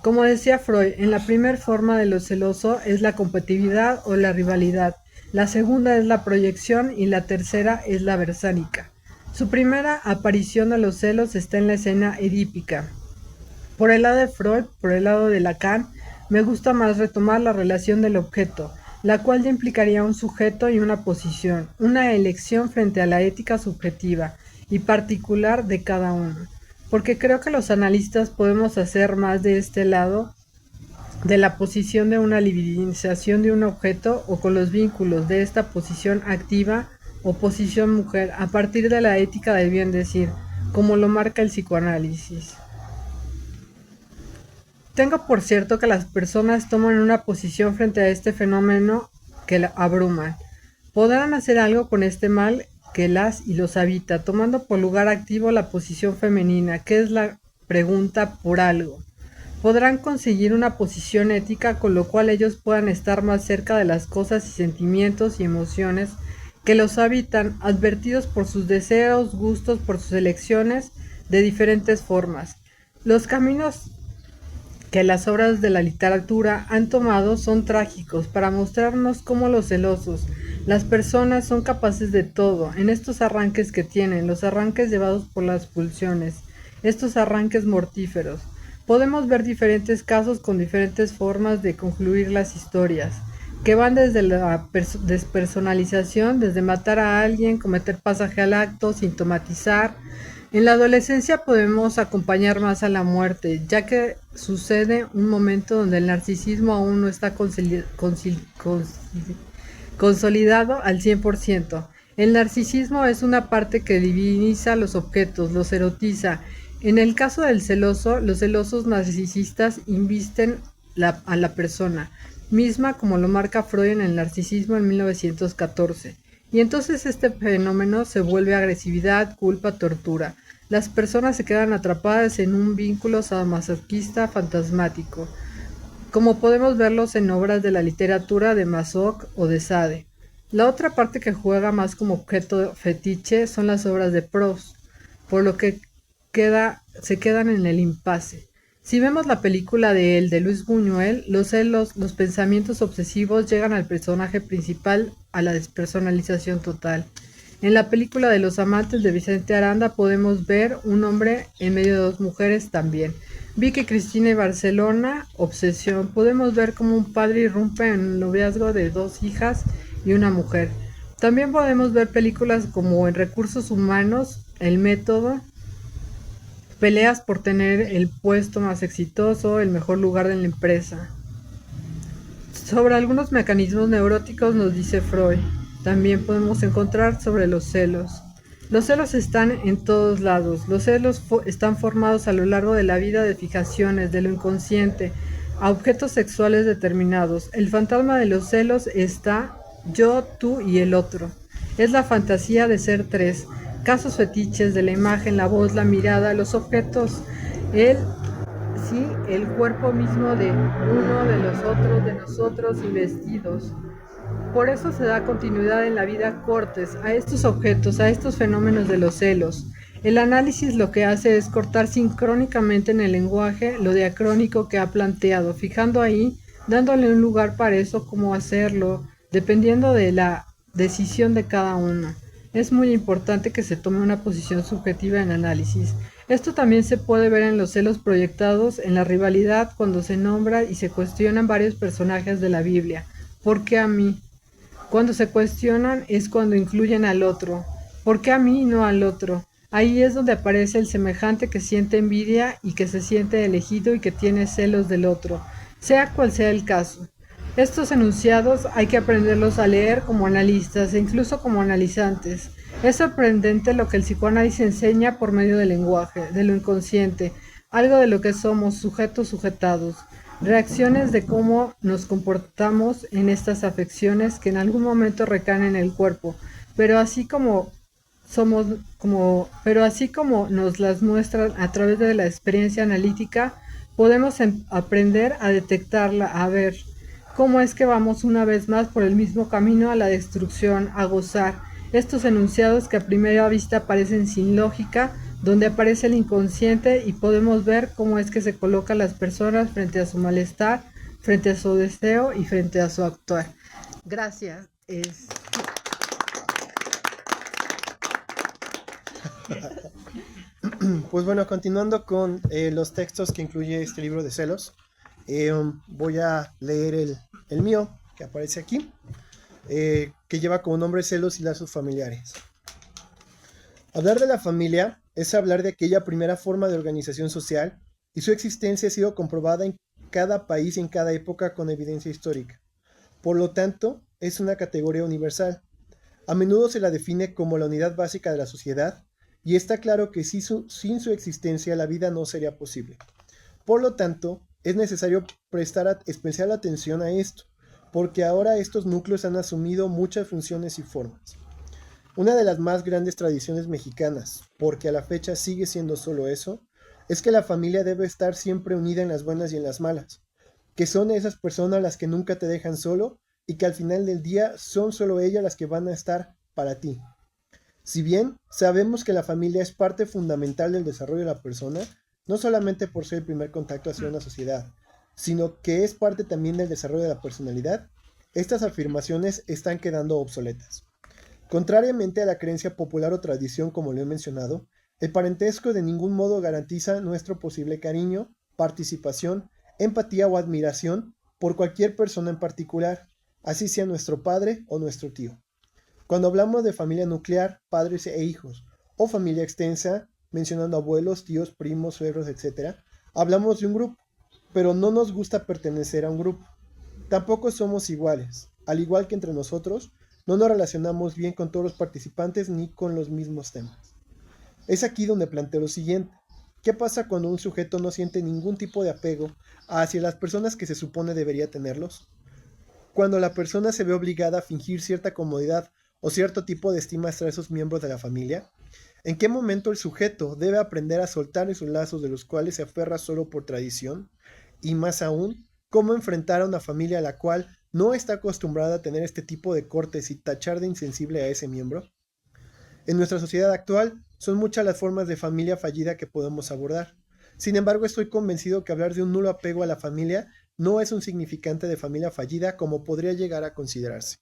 Como decía Freud, en la primera forma de lo celoso es la competitividad o la rivalidad, la segunda es la proyección y la tercera es la versánica. Su primera aparición de los celos está en la escena edípica. Por el lado de Freud, por el lado de Lacan, me gusta más retomar la relación del objeto, la cual ya implicaría un sujeto y una posición, una elección frente a la ética subjetiva y particular de cada uno. Porque creo que los analistas podemos hacer más de este lado de la posición de una libidinización de un objeto o con los vínculos de esta posición activa o posición mujer a partir de la ética del bien decir, como lo marca el psicoanálisis. Tengo por cierto que las personas toman una posición frente a este fenómeno que la abruman. Podrán hacer algo con este mal que las y los habita, tomando por lugar activo la posición femenina, que es la pregunta por algo. Podrán conseguir una posición ética con lo cual ellos puedan estar más cerca de las cosas y sentimientos y emociones que los habitan, advertidos por sus deseos, gustos, por sus elecciones de diferentes formas. Los caminos que las obras de la literatura han tomado son trágicos para mostrarnos cómo los celosos, las personas son capaces de todo en estos arranques que tienen, los arranques llevados por las pulsiones, estos arranques mortíferos. Podemos ver diferentes casos con diferentes formas de concluir las historias, que van desde la despersonalización, desde matar a alguien, cometer pasaje al acto, sintomatizar. En la adolescencia podemos acompañar más a la muerte, ya que sucede un momento donde el narcisismo aún no está consolidado al 100%. El narcisismo es una parte que diviniza los objetos, los erotiza. En el caso del celoso, los celosos narcisistas invisten a la persona misma, como lo marca Freud en el narcisismo en 1914. Y entonces este fenómeno se vuelve agresividad, culpa, tortura. Las personas se quedan atrapadas en un vínculo sadomasoquista fantasmático, como podemos verlos en obras de la literatura de Masoch o de Sade. La otra parte que juega más como objeto fetiche son las obras de Proust, por lo que se quedan en el impasse. Si vemos la película de él, de Luis Buñuel, los celos, los pensamientos obsesivos llegan al personaje principal a la despersonalización total. En la película de Los amantes de Vicente Aranda podemos ver un hombre en medio de dos mujeres también. Vicky Cristina y Barcelona, obsesión. Podemos ver cómo un padre irrumpe en el noviazgo de dos hijas y una mujer. También podemos ver películas como en Recursos Humanos, El método, peleas por tener el puesto más exitoso, el mejor lugar de la empresa. Sobre algunos mecanismos neuróticos nos dice Freud. También podemos encontrar sobre los celos. Los celos están en todos lados. Los celos están formados a lo largo de la vida de fijaciones, de lo inconsciente, a objetos sexuales determinados. El fantasma de los celos está yo, tú y el otro. Es la fantasía de ser tres. Casos fetiches de la imagen, la voz, la mirada, los objetos, el cuerpo mismo de uno, de los otros, de nosotros y vestidos. Por eso se da continuidad en la vida Cortes a estos objetos, a estos fenómenos de los celos. El análisis lo que hace es cortar sincrónicamente en el lenguaje lo diacrónico que ha planteado, fijando ahí, dándole un lugar para eso, cómo hacerlo, dependiendo de la decisión de cada uno. Es muy importante que se tome una posición subjetiva en análisis. Esto también se puede ver en los celos proyectados, en la rivalidad, cuando se nombra y se cuestionan varios personajes de la Biblia. ¿Por qué a mí? Cuando se cuestionan es cuando incluyen al otro. ¿Por qué a mí y no al otro? Ahí es donde aparece el semejante que siente envidia y que se siente elegido y que tiene celos del otro, sea cual sea el caso. Estos enunciados hay que aprenderlos a leer como analistas e incluso como analizantes. Es sorprendente lo que el psicoanálisis enseña por medio del lenguaje, de lo inconsciente, algo de lo que somos, sujetos sujetados, reacciones de cómo nos comportamos en estas afecciones que en algún momento recaen en el cuerpo, pero así como pero así como nos las muestran a través de la experiencia analítica, podemos aprender a detectarla, a ver cómo es que vamos una vez más por el mismo camino a la destrucción, a gozar estos enunciados que a primera vista parecen sin lógica, donde aparece el inconsciente y podemos ver cómo es que se colocan las personas frente a su malestar, frente a su deseo y frente a su actuar. Gracias. Pues bueno, continuando con los textos que incluye este libro de celos, voy a leer el mío, que aparece aquí, que lleva como nombre Celos y lazos familiares. Hablar de la familia es hablar de aquella primera forma de organización social, y su existencia ha sido comprobada en cada país y en cada época con evidencia histórica. Por lo tanto, es una categoría universal. A menudo se la define como la unidad básica de la sociedad, y está claro que sin su existencia la vida no sería posible. Por lo tanto, es necesario prestar especial atención a esto, porque ahora estos núcleos han asumido muchas funciones y formas. Una de las más grandes tradiciones mexicanas, porque a la fecha sigue siendo solo eso, es que la familia debe estar siempre unida en las buenas y en las malas, que son esas personas las que nunca te dejan solo y que al final del día son solo ellas las que van a estar para ti. Si bien sabemos que la familia es parte fundamental del desarrollo de la persona, no solamente por ser el primer contacto hacia una sociedad, sino que es parte también del desarrollo de la personalidad, estas afirmaciones están quedando obsoletas. Contrariamente a la creencia popular o tradición, como lo he mencionado, el parentesco de ningún modo garantiza nuestro posible cariño, participación, empatía o admiración por cualquier persona en particular, así sea nuestro padre o nuestro tío. Cuando hablamos de familia nuclear, padres e hijos, o familia extensa, mencionando abuelos, tíos, primos, suegros, etc., hablamos de un grupo, pero no nos gusta pertenecer a un grupo. Tampoco somos iguales. Al igual que entre nosotros, no nos relacionamos bien con todos los participantes ni con los mismos temas. Es aquí donde planteo lo siguiente. ¿Qué pasa cuando un sujeto no siente ningún tipo de apego hacia las personas que se supone debería tenerlos? Cuando la persona se ve obligada a fingir cierta comodidad o cierto tipo de estima hacia esos miembros de la familia, ¿en qué momento el sujeto debe aprender a soltar esos lazos de los cuales se aferra solo por tradición? Y más aún, ¿cómo enfrentar a una familia a la cual no está acostumbrada a tener este tipo de cortes y tachar de insensible a ese miembro? En nuestra sociedad actual, son muchas las formas de familia fallida que podemos abordar. Sin embargo, estoy convencido que hablar de un nulo apego a la familia no es un significante de familia fallida como podría llegar a considerarse.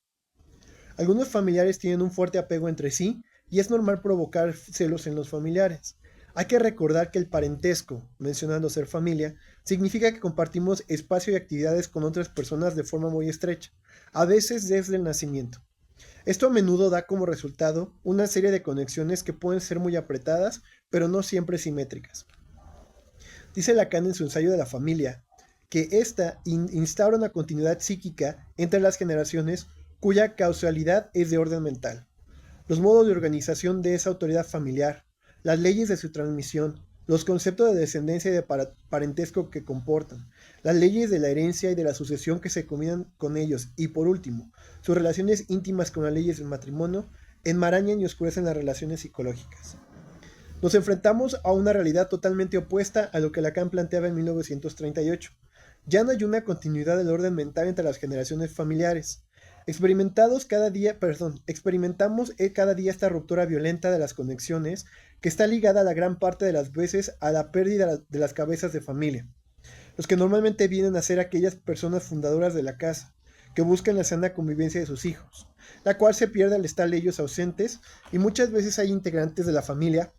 Algunos familiares tienen un fuerte apego entre sí y es normal provocar celos en los familiares. Hay que recordar que el parentesco, mencionando ser familia, significa que compartimos espacio y actividades con otras personas de forma muy estrecha, a veces desde el nacimiento. Esto a menudo da como resultado una serie de conexiones que pueden ser muy apretadas, pero no siempre simétricas. Dice Lacan en su ensayo de la familia que ésta instaura una continuidad psíquica entre las generaciones cuya causalidad es de orden mental. Los modos de organización de esa autoridad familiar, las leyes de su transmisión, los conceptos de descendencia y de parentesco que comportan, las leyes de la herencia y de la sucesión que se combinan con ellos, y por último, sus relaciones íntimas con las leyes del matrimonio, enmarañan y oscurecen las relaciones psicológicas. Nos enfrentamos a una realidad totalmente opuesta a lo que Lacan planteaba en 1938. Ya no hay una continuidad del orden mental entre las generaciones familiares. Experimentamos cada día esta ruptura violenta de las conexiones que está ligada la gran parte de las veces a la pérdida de las cabezas de familia. Los que normalmente vienen a ser aquellas personas fundadoras de la casa, que buscan la sana convivencia de sus hijos, la cual se pierde al estar ellos ausentes, y muchas veces hay integrantes de la familia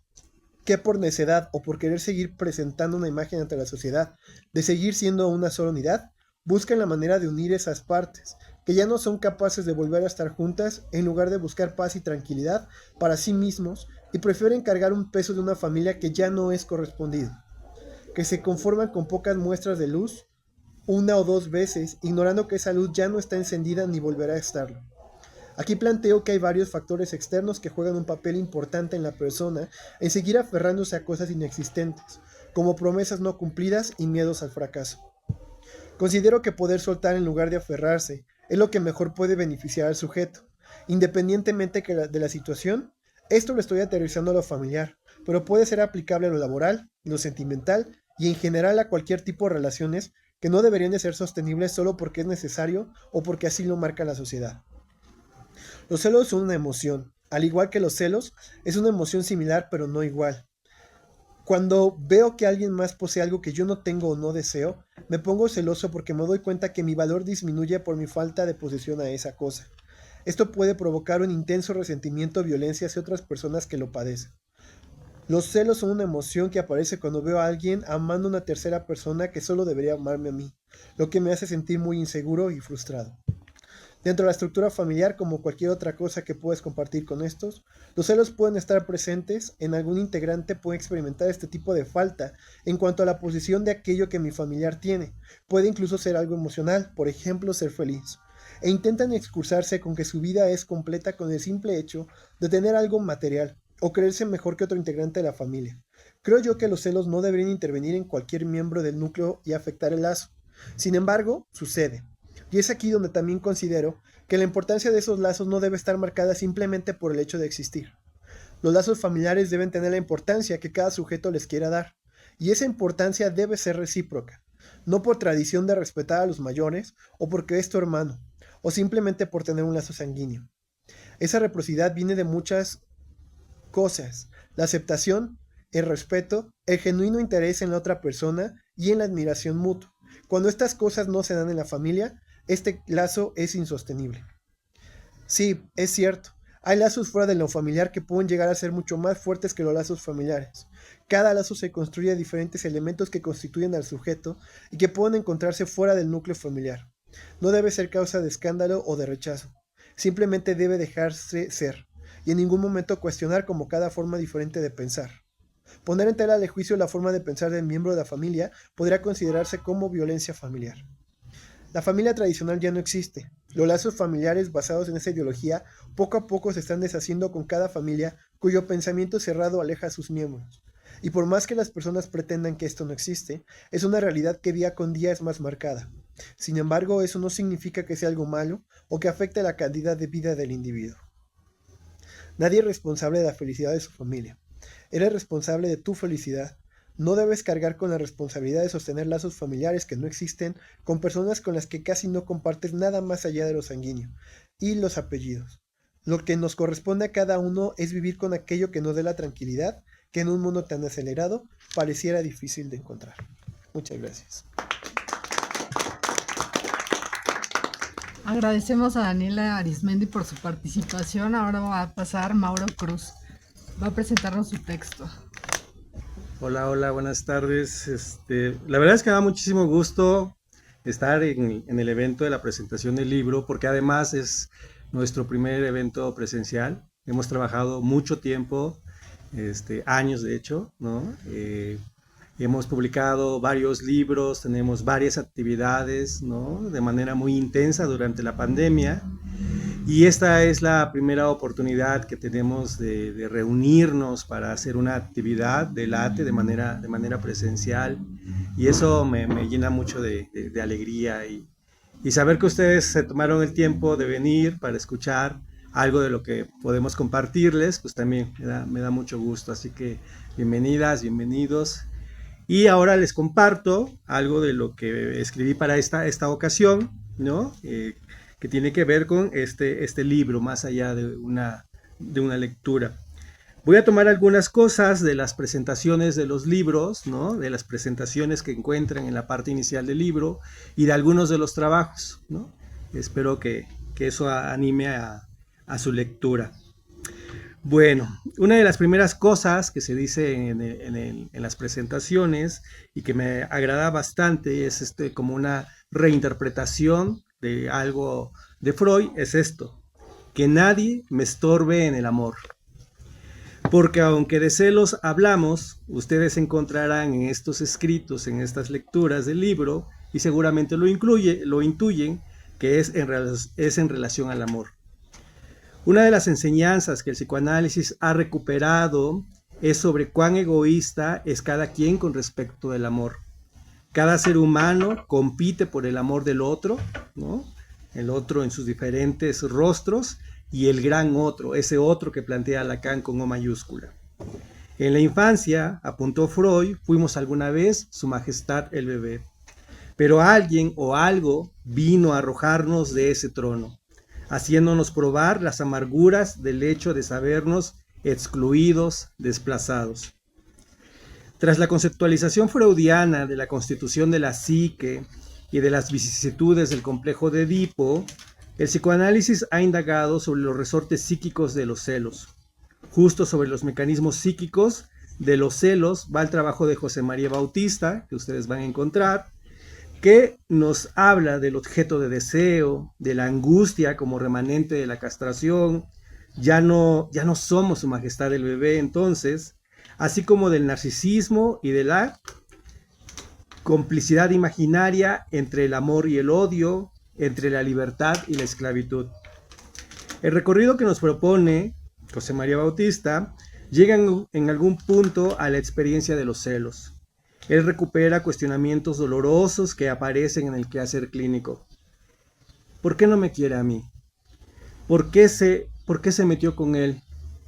que por necedad o por querer seguir presentando una imagen ante la sociedad, de seguir siendo una sola unidad, buscan la manera de unir esas partes, que ya no son capaces de volver a estar juntas en lugar de buscar paz y tranquilidad para sí mismos y prefieren cargar un peso de una familia que ya no es correspondido, que se conforman con pocas muestras de luz una o dos veces, ignorando que esa luz ya no está encendida ni volverá a estarlo. Aquí planteo que hay varios factores externos que juegan un papel importante en la persona en seguir aferrándose a cosas inexistentes, como promesas no cumplidas y miedos al fracaso. Considero que poder soltar en lugar de aferrarse es lo que mejor puede beneficiar al sujeto, independientemente de la situación, Esto lo estoy aterrizando a lo familiar, pero puede ser aplicable a lo laboral, lo sentimental y en general a cualquier tipo de relaciones que no deberían de ser sostenibles solo porque es necesario o porque así lo marca la sociedad. Los celos son una emoción. Al igual que los celos, es una emoción similar pero no igual. Cuando veo que alguien más posee algo que yo no tengo o no deseo, me pongo celoso porque me doy cuenta que mi valor disminuye por mi falta de posesión a esa cosa. Esto puede provocar un intenso resentimiento o violencia hacia otras personas que lo padecen. Los celos son una emoción que aparece cuando veo a alguien amando a una tercera persona que solo debería amarme a mí, lo que me hace sentir muy inseguro y frustrado. Dentro de la estructura familiar, como cualquier otra cosa que puedes compartir con estos, los celos pueden estar presentes, en algún integrante puede experimentar este tipo de falta en cuanto a la posición de aquello que mi familiar tiene. Puede incluso ser algo emocional, por ejemplo, ser feliz. E intentan excusarse con que su vida es completa con el simple hecho de tener algo material, o creerse mejor que otro integrante de la familia. Creo yo que los celos no deberían intervenir en cualquier miembro del núcleo y afectar el lazo. Sin embargo, sucede. Y es aquí donde también considero que la importancia de esos lazos no debe estar marcada simplemente por el hecho de existir. Los lazos familiares deben tener la importancia que cada sujeto les quiera dar, y esa importancia debe ser recíproca, no por tradición de respetar a los mayores, o porque es tu hermano, o simplemente por tener un lazo sanguíneo. Esa reciprocidad viene de muchas cosas: la aceptación, el respeto, el genuino interés en la otra persona y en la admiración mutua. Cuando estas cosas no se dan en la familia, este lazo es insostenible. Sí, es cierto, hay lazos fuera de lo familiar que pueden llegar a ser mucho más fuertes que los lazos familiares. Cada lazo se construye de diferentes elementos que constituyen al sujeto y que pueden encontrarse fuera del núcleo familiar. No debe ser causa de escándalo o de rechazo, simplemente debe dejarse ser, y en ningún momento cuestionar como cada forma diferente de pensar. Poner en tela de juicio la forma de pensar del miembro de la familia podría considerarse como violencia familiar. La familia tradicional ya no existe. Los lazos familiares basados en esa ideología poco a poco se están deshaciendo con cada familia cuyo pensamiento cerrado aleja a sus miembros. Y por más que las personas pretendan que esto no existe, es una realidad que día con día es más marcada. Sin embargo, eso no significa que sea algo malo o que afecte la calidad de vida del individuo. Nadie es responsable de la felicidad de su familia. Eres responsable de tu felicidad. No debes cargar con la responsabilidad de sostener lazos familiares que no existen con personas con las que casi no compartes nada más allá de lo sanguíneo y los apellidos. Lo que nos corresponde a cada uno es vivir con aquello que nos dé la tranquilidad que en un mundo tan acelerado pareciera difícil de encontrar. Muchas gracias. Agradecemos a Daniela Arismendi por su participación. Ahora va a pasar Mauro Cruz. Va a presentarnos su texto. Hola, buenas tardes. La verdad es que me da muchísimo gusto estar en el evento de la presentación del libro, porque además es nuestro primer evento presencial. Hemos trabajado mucho tiempo, años de hecho, ¿no? Hemos publicado varios libros, tenemos varias actividades, ¿no? De manera muy intensa durante la pandemia. Y esta es la primera oportunidad que tenemos de reunirnos para hacer una actividad del ATE de manera presencial, y eso me llena mucho de alegría, y saber que ustedes se tomaron el tiempo de venir para escuchar algo de lo que podemos compartirles, pues también me da mucho gusto. Así que bienvenidas, bienvenidos. Y ahora les comparto algo de lo que escribí para esta ocasión, ¿no? Que tiene que ver con este libro, más allá de una lectura. Voy a tomar algunas cosas de las presentaciones de los libros, ¿no? De las presentaciones que encuentran en la parte inicial del libro y de algunos de los trabajos, ¿no? Espero que eso anime a su lectura. Bueno, una de las primeras cosas que se dice en las presentaciones y que me agrada bastante es como una reinterpretación de algo de Freud, es esto: que nadie me estorbe en el amor. Porque aunque de celos hablamos, ustedes encontrarán en estos escritos, en estas lecturas del libro, y seguramente lo intuyen, que es en relación al amor. Una de las enseñanzas que el psicoanálisis ha recuperado es sobre cuán egoísta es cada quien con respecto del amor. Cada ser humano compite por el amor del otro, ¿no? El otro en sus diferentes rostros, y el gran otro, ese otro que plantea Lacan con O mayúscula. En la infancia, apuntó Freud, fuimos alguna vez Su Majestad el bebé. Pero alguien o algo vino a arrojarnos de ese trono, haciéndonos probar las amarguras del hecho de sabernos excluidos, desplazados. Tras la conceptualización freudiana de la constitución de la psique y de las vicisitudes del complejo de Edipo, el psicoanálisis ha indagado sobre los resortes psíquicos de los celos. Justo sobre los mecanismos psíquicos de los celos va el trabajo de José María Bautista, que ustedes van a encontrar, que nos habla del objeto de deseo, de la angustia como remanente de la castración. Ya no somos Su Majestad el bebé entonces, así como del narcisismo y de la complicidad imaginaria entre el amor y el odio, entre la libertad y la esclavitud. El recorrido que nos propone José María Bautista llega en algún punto a la experiencia de los celos. Él recupera cuestionamientos dolorosos que aparecen en el quehacer clínico. ¿Por qué no me quiere a mí? ¿Por qué se metió con él?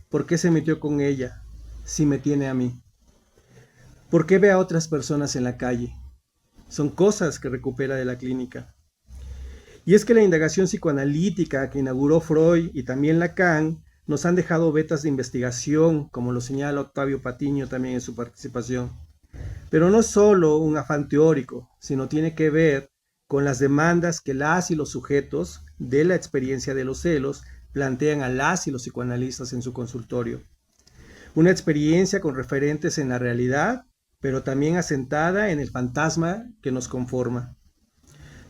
¿Por qué se metió con ella si me tiene a mí? ¿Por qué ve a otras personas en la calle? Son cosas que recupera de la clínica. Y es que la indagación psicoanalítica que inauguró Freud y también Lacan nos han dejado vetas de investigación, como lo señala Octavio Patiño también en su participación. Pero no solo un afán teórico, sino tiene que ver con las demandas que las y los sujetos de la experiencia de los celos plantean a las y los psicoanalistas en su consultorio. Una experiencia con referentes en la realidad, pero también asentada en el fantasma que nos conforma.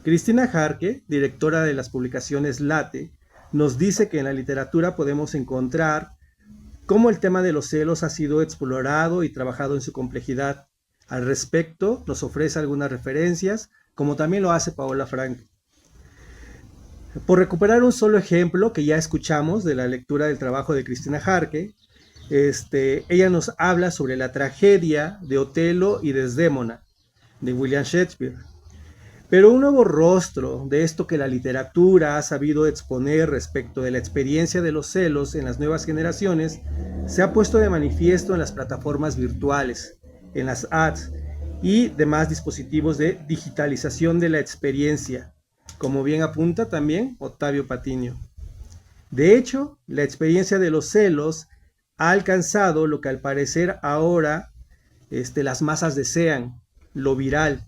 Cristina Jarque, directora de las publicaciones Late, nos dice que en la literatura podemos encontrar cómo el tema de los celos ha sido explorado y trabajado en su complejidad. Al respecto, nos ofrece algunas referencias, como también lo hace Paola Frank. Por recuperar un solo ejemplo que ya escuchamos de la lectura del trabajo de Cristina Jarque, ella nos habla sobre la tragedia de Otelo y Desdémona, de William Shakespeare. Pero un nuevo rostro de esto que la literatura ha sabido exponer respecto de la experiencia de los celos en las nuevas generaciones se ha puesto de manifiesto en las plataformas virtuales, en las apps y demás dispositivos de digitalización de la experiencia, como bien apunta también Octavio Patiño. De hecho, la experiencia de los celos ha alcanzado lo que al parecer ahora las masas desean, lo viral.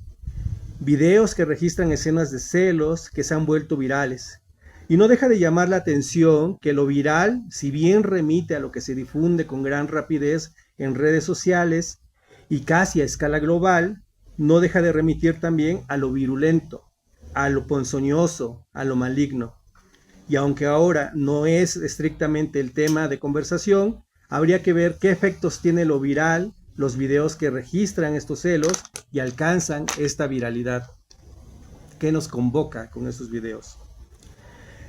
Videos que registran escenas de celos que se han vuelto virales. Y no deja de llamar la atención que lo viral, si bien remite a lo que se difunde con gran rapidez en redes sociales y casi a escala global, no deja de remitir también a lo virulento, a lo ponzoñoso, a lo maligno. Y aunque ahora no es estrictamente el tema de conversación, habría que ver qué efectos tiene lo viral, los videos que registran estos celos y alcanzan esta viralidad. ¿Qué nos convoca con estos videos?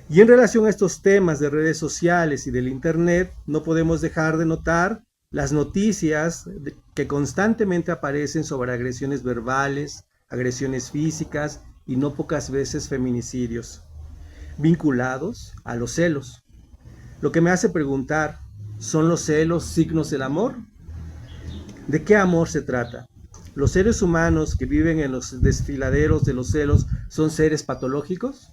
Y en relación a estos temas de redes sociales y del internet, no podemos dejar de notar las noticias que constantemente aparecen sobre agresiones verbales, agresiones físicas y no pocas veces feminicidios, vinculados a los celos. Lo que me hace preguntar, ¿son los celos signos del amor? ¿De qué amor se trata? ¿Los seres humanos que viven en los desfiladeros de los celos son seres patológicos?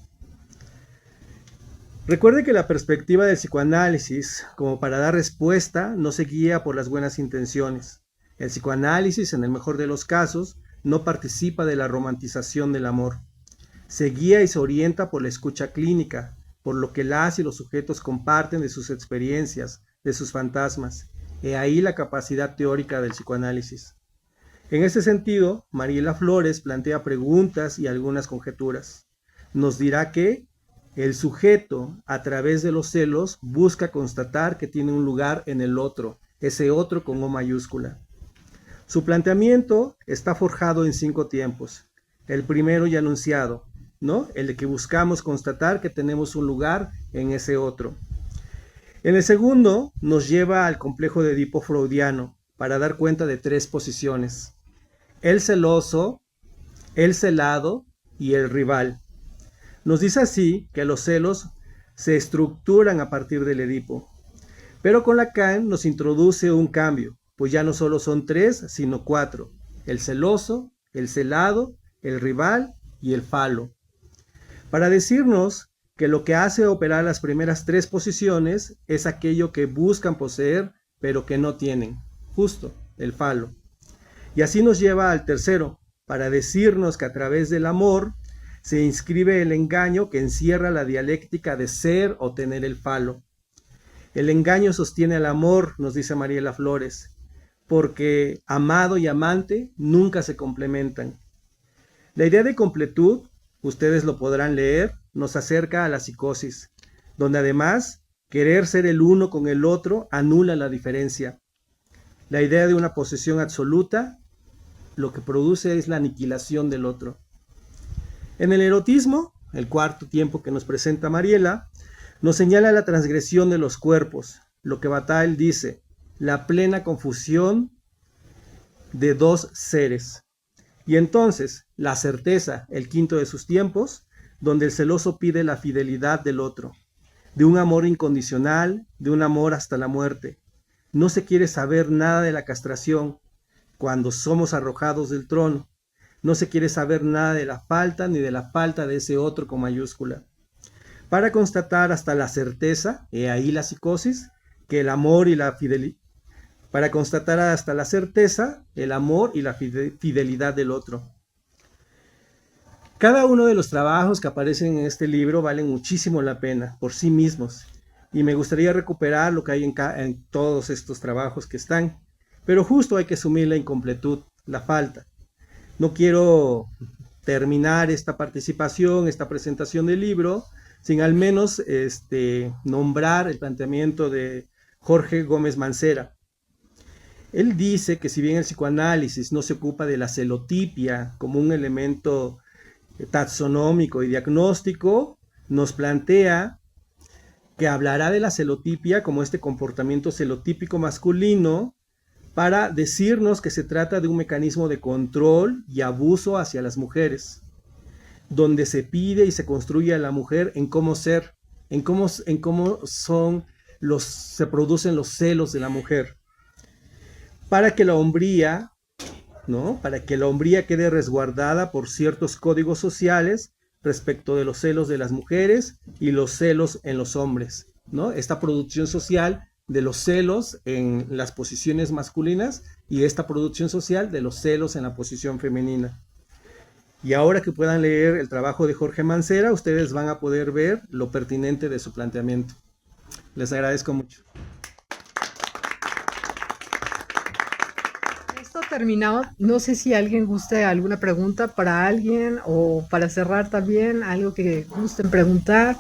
Recuerde que la perspectiva del psicoanálisis, como para dar respuesta, no se guía por las buenas intenciones. El psicoanálisis, en el mejor de los casos, no participa de la romantización del amor. Se guía y se orienta por la escucha clínica, por lo que las y los sujetos comparten de sus experiencias, de sus fantasmas. He ahí la capacidad teórica del psicoanálisis. En ese sentido, Mariela Flores plantea preguntas y algunas conjeturas. Nos dirá que el sujeto, a través de los celos, busca constatar que tiene un lugar en el otro, ese otro con O mayúscula. Su planteamiento está forjado en 5 tiempos. El primero ya anunciado, ¿no? El de que buscamos constatar que tenemos un lugar en ese otro. En el segundo, nos lleva al complejo de Edipo freudiano, para dar cuenta de 3 posiciones: el celoso, el celado y el rival. Nos dice así que los celos se estructuran a partir del Edipo. Pero con Lacan nos introduce un cambio, pues ya no solo son 3, sino 4: el celoso, el celado, el rival y el falo. Para decirnos que lo que hace operar las primeras 3 posiciones es aquello que buscan poseer, pero que no tienen, justo, el falo. Y así nos lleva al tercero, para decirnos que a través del amor se inscribe el engaño que encierra la dialéctica de ser o tener el falo. El engaño sostiene al amor, nos dice Mariela Flores, porque amado y amante nunca se complementan. La idea de completud, ustedes lo podrán leer, nos acerca a la psicosis, donde además querer ser el uno con el otro anula la diferencia. La idea de una posesión absoluta lo que produce es la aniquilación del otro. En el erotismo, el cuarto tiempo que nos presenta Mariela, nos señala la transgresión de los cuerpos, lo que Bataille dice, la plena confusión de 2 seres. Y entonces, la certeza, el quinto de sus tiempos, donde el celoso pide la fidelidad del otro, de un amor incondicional, de un amor hasta la muerte. No se quiere saber nada de la castración cuando somos arrojados del trono. No se quiere saber nada de la falta ni de la falta de ese otro con mayúscula. Para constatar hasta la certeza, he ahí la psicosis, que el amor y la fidelidad, para constatar hasta la certeza, el amor y la fidelidad del otro. Cada uno de los trabajos que aparecen en este libro valen muchísimo la pena por sí mismos, y me gustaría recuperar lo que hay en todos estos trabajos que están, pero justo hay que asumir la incompletud, la falta. No quiero terminar esta participación, esta presentación del libro, sin al menos nombrar el planteamiento de Jorge Gómez Mancera. Él dice que si bien el psicoanálisis no se ocupa de la celotipia como un elemento taxonómico y diagnóstico, nos plantea que hablará de la celotipia como este comportamiento celotípico masculino para decirnos que se trata de un mecanismo de control y abuso hacia las mujeres, donde se pide y se construye a la mujer en cómo ser, en cómo se producen los celos de la mujer, para que la hombría, ¿no? Para que la hombría quede resguardada por ciertos códigos sociales respecto de los celos de las mujeres y los celos en los hombres, ¿no? Esta producción social de los celos en las posiciones masculinas y esta producción social de los celos en la posición femenina. Y ahora que puedan leer el trabajo de Jorge Mancera, ustedes van a poder ver lo pertinente de su planteamiento. Les agradezco mucho. Esto terminado, no sé si alguien guste alguna pregunta para alguien o para cerrar también, algo que gusten preguntar.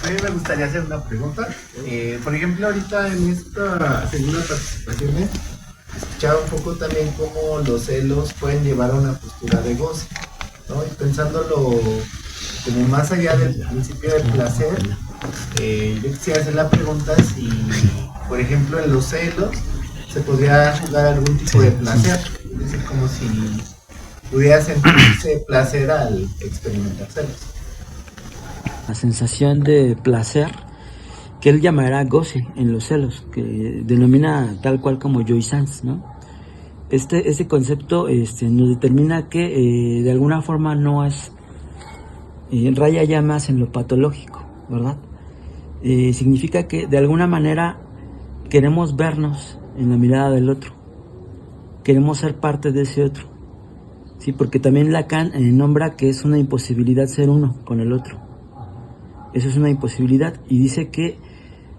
A mí me gustaría hacer una pregunta. Por ejemplo, ahorita en esta segunda participación escuchaba un poco también cómo los celos pueden llevar a una postura de goce, ¿no? Y pensándolo como más allá del principio del placer, yo quisiera hacer la pregunta si, por ejemplo, en los celos se podría jugar algún tipo de placer, es decir, como si pudiera sentirse placer al experimentar celos. La sensación de placer que él llamará goce en los celos, que denomina tal cual como Joy Sanz, ¿no? Este concepto nos determina que de alguna forma no es raya ya más en lo patológico, ¿verdad? Significa que de alguna manera queremos vernos en la mirada del otro, queremos ser parte de ese otro, sí, porque también Lacan nombra que es una imposibilidad ser uno con el otro. Eso es una imposibilidad y dice que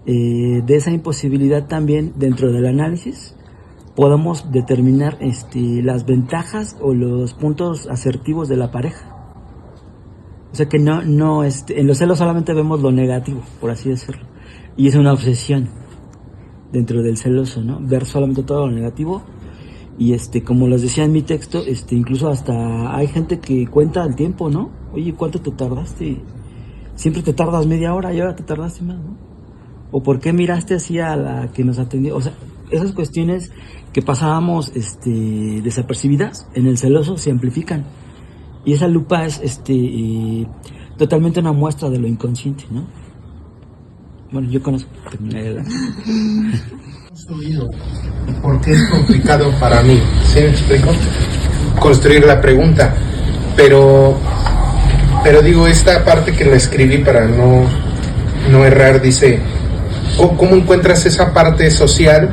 de esa imposibilidad también dentro del análisis podemos determinar las ventajas o los puntos asertivos de la pareja. O sea que no en los celos solamente vemos lo negativo, por así decirlo, y es una obsesión dentro del celoso, ¿no? Ver solamente todo lo negativo y como les decía en mi texto, incluso hasta hay gente que cuenta el tiempo, ¿no? Oye, ¿cuánto te tardaste? Siempre te tardas media hora y ahora te tardaste más, ¿no? ¿O por qué miraste así a la que nos atendió? O sea, esas cuestiones que pasábamos desapercibidas en el celoso se amplifican. Y esa lupa es totalmente una muestra de lo inconsciente, ¿no? Bueno, yo con eso terminaría la... Construido, porque es complicado para mí, ¿sí me explico? Construir la pregunta, pero digo, esta parte que la escribí para no errar, dice, ¿cómo encuentras esa parte social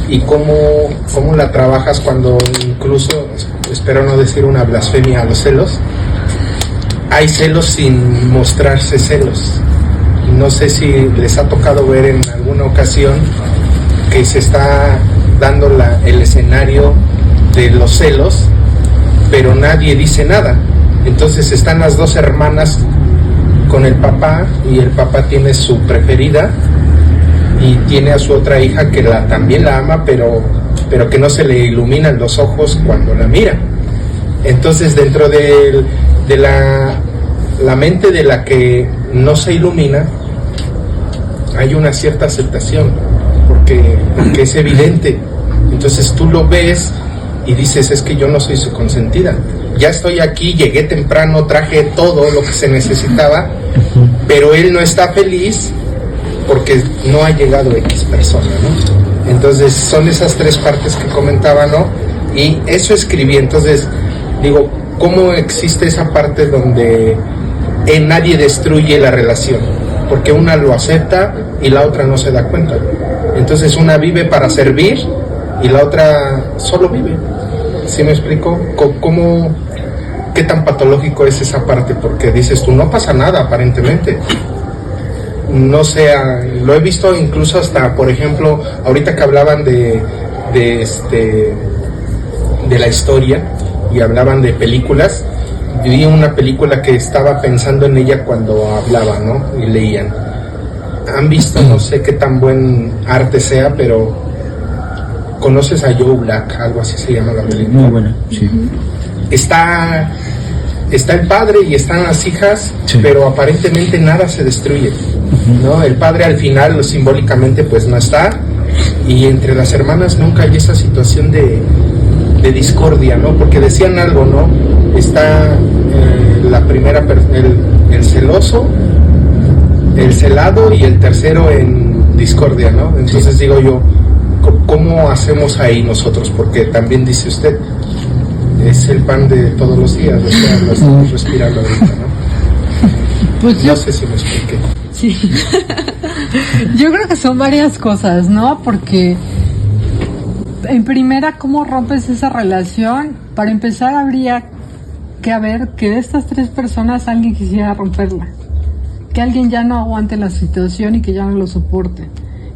y cómo la trabajas cuando incluso, espero no decir una blasfemia a los celos, hay celos sin mostrarse celos? No sé si les ha tocado ver en alguna ocasión que se está dando el escenario de los celos, pero nadie dice nada. Entonces están las dos hermanas con el papá, y el papá tiene su preferida y tiene a su otra hija que también la ama, pero que no se le iluminan los ojos cuando la mira. Entonces dentro de la mente de la que no se ilumina hay una cierta aceptación, porque es evidente. Entonces tú lo ves y dices, es que yo no soy su consentida, ya estoy aquí, llegué temprano, traje todo lo que se necesitaba, pero él no está feliz porque no ha llegado X persona, ¿no? Entonces son esas tres partes que comentaba, ¿no? Y eso escribí. Entonces digo, ¿cómo existe esa parte donde nadie destruye la relación? Porque una lo acepta y la otra no se da cuenta. Entonces una vive para servir y la otra solo vive. ¿Sí me explico? ¿Qué tan patológico es esa parte? Porque dices tú, no pasa nada aparentemente. No sé, lo he visto incluso hasta, por ejemplo, ahorita que hablaban de la historia y hablaban de películas, vi una película que estaba pensando en ella cuando hablaba, ¿no? Y leían. Han visto, no sé qué tan buen arte sea, pero ¿conoces a Joe Black? Algo así se llama la película. Muy buena, sí. Está el padre y están las hijas, sí, pero aparentemente nada se destruye, ¿no? El padre al final simbólicamente pues no está, y entre las hermanas nunca hay esa situación de discordia, ¿no? Porque decían algo, ¿no? Está la primera, el celoso, el celado y el tercero en discordia, ¿no? Entonces digo yo, ¿cómo hacemos ahí nosotros? Porque también dice usted, es el pan de todos los días, o sea, lo estamos respirando ahorita, ¿no? Pues no sé si me expliqué. Sí. Yo creo que son varias cosas, ¿no? Porque en primera, ¿cómo rompes esa relación? Para empezar, habría que ver que de estas tres personas alguien quisiera romperla, que alguien ya no aguante la situación y que ya no lo soporte.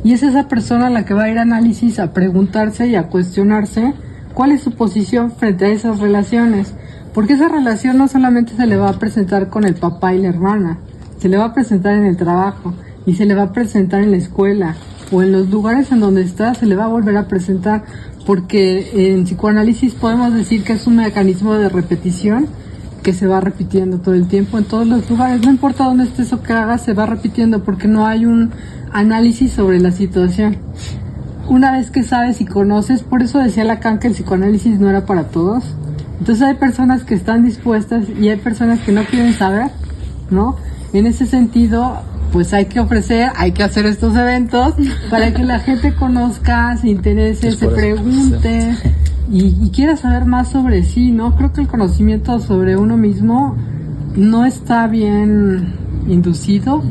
Y es esa persona la que va a ir a análisis, a preguntarse y a cuestionarse cuál es su posición frente a esas relaciones. Porque esa relación no solamente se le va a presentar con el papá y la hermana, se le va a presentar en el trabajo, y se le va a presentar en la escuela, o en los lugares en donde está, se le va a volver a presentar, porque en psicoanálisis podemos decir que es un mecanismo de repetición que se va repitiendo todo el tiempo en todos los lugares, no importa dónde estés o qué hagas, se va repitiendo porque no hay un análisis sobre la situación. Una vez que sabes y conoces, por eso decía Lacan que el psicoanálisis no era para todos. Entonces hay personas que están dispuestas y hay personas que no quieren saber, ¿no? En ese sentido, pues hay que ofrecer, hay que hacer estos eventos para que la gente conozca, se interese, se pregunte y quiera saber más sobre sí, ¿no? Creo que el conocimiento sobre uno mismo no está bien inducido,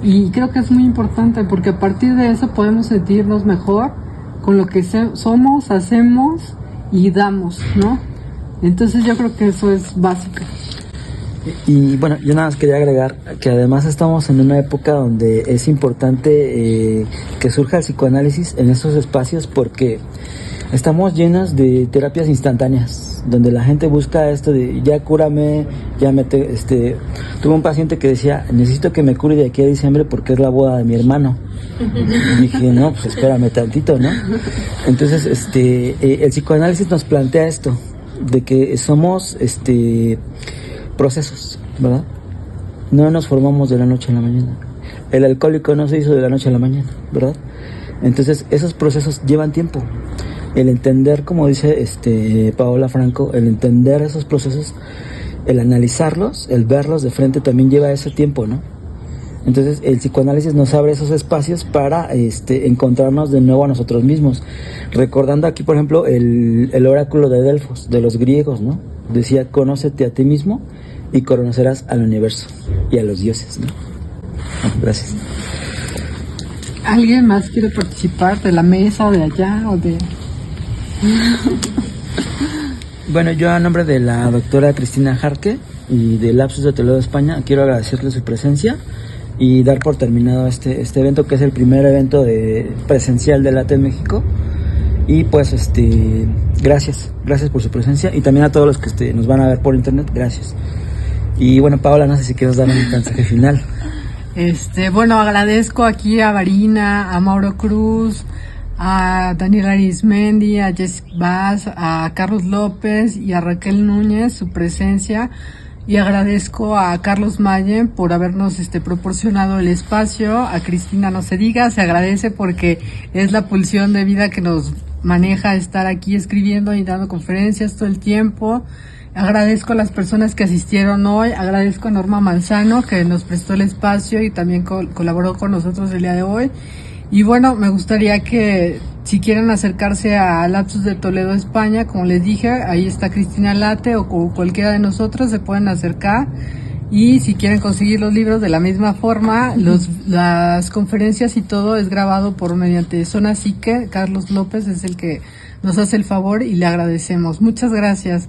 y creo que es muy importante porque a partir de eso podemos sentirnos mejor con lo que somos, hacemos y damos, ¿no? Entonces yo creo que eso es básico. Y bueno, yo nada más quería agregar que además estamos en una época donde es importante que surja el psicoanálisis en estos espacios, porque estamos llenos de terapias instantáneas, donde la gente busca esto de ya cúrame, ya tuve un paciente que decía, necesito que me cure de aquí a diciembre porque es la boda de mi hermano. Y dije, no, pues espérame tantito, ¿no? Entonces, el psicoanálisis nos plantea esto, de que somos, procesos, ¿verdad? No nos formamos de la noche a la mañana. El alcohólico no se hizo de la noche a la mañana, ¿verdad? Entonces, esos procesos llevan tiempo. El entender, como dice Paola Franco, el entender esos procesos el analizarlos, el verlos de frente también lleva ese tiempo, ¿no? Entonces el psicoanálisis nos abre esos espacios para encontrarnos de nuevo a nosotros mismos. Recordando aquí, por ejemplo, el oráculo de Delfos, de los griegos, ¿no? Decía, conócete a ti mismo y conocerás al universo y a los dioses, ¿no? Gracias. ¿Alguien más quiere participar de la mesa o de allá o de...? Bueno, yo a nombre de la doctora Cristina Jarque y de Lapsus de Toledo, España, quiero agradecerle su presencia y dar por terminado este evento, que es el primer evento presencial de LATE en México. Y pues gracias por su presencia, y también a todos los que nos van a ver por internet, gracias. Y bueno, Paola, no sé si quieres dar un mensaje final. Bueno, agradezco aquí a Varina, a Mauro Cruz, a Daniel Arismendi, a Jessica Vaz, a Carlos López y a Raquel Núñez su presencia, y agradezco a Carlos Mayen por habernos proporcionado el espacio. A Cristina no se diga, se agradece porque es la pulsión de vida que nos maneja estar aquí escribiendo y dando conferencias todo el tiempo. Agradezco a las personas que asistieron hoy, agradezco a Norma Manzano que nos prestó el espacio y también colaboró con nosotros el día de hoy. Y bueno, me gustaría que si quieren acercarse a Lapsus de Toledo, España, como les dije, ahí está Cristina Late o cualquiera de nosotros se pueden acercar. Y si quieren conseguir los libros de la misma forma, las conferencias y todo es grabado mediante Zona Psique. Carlos López es el que nos hace el favor y le agradecemos. Muchas gracias.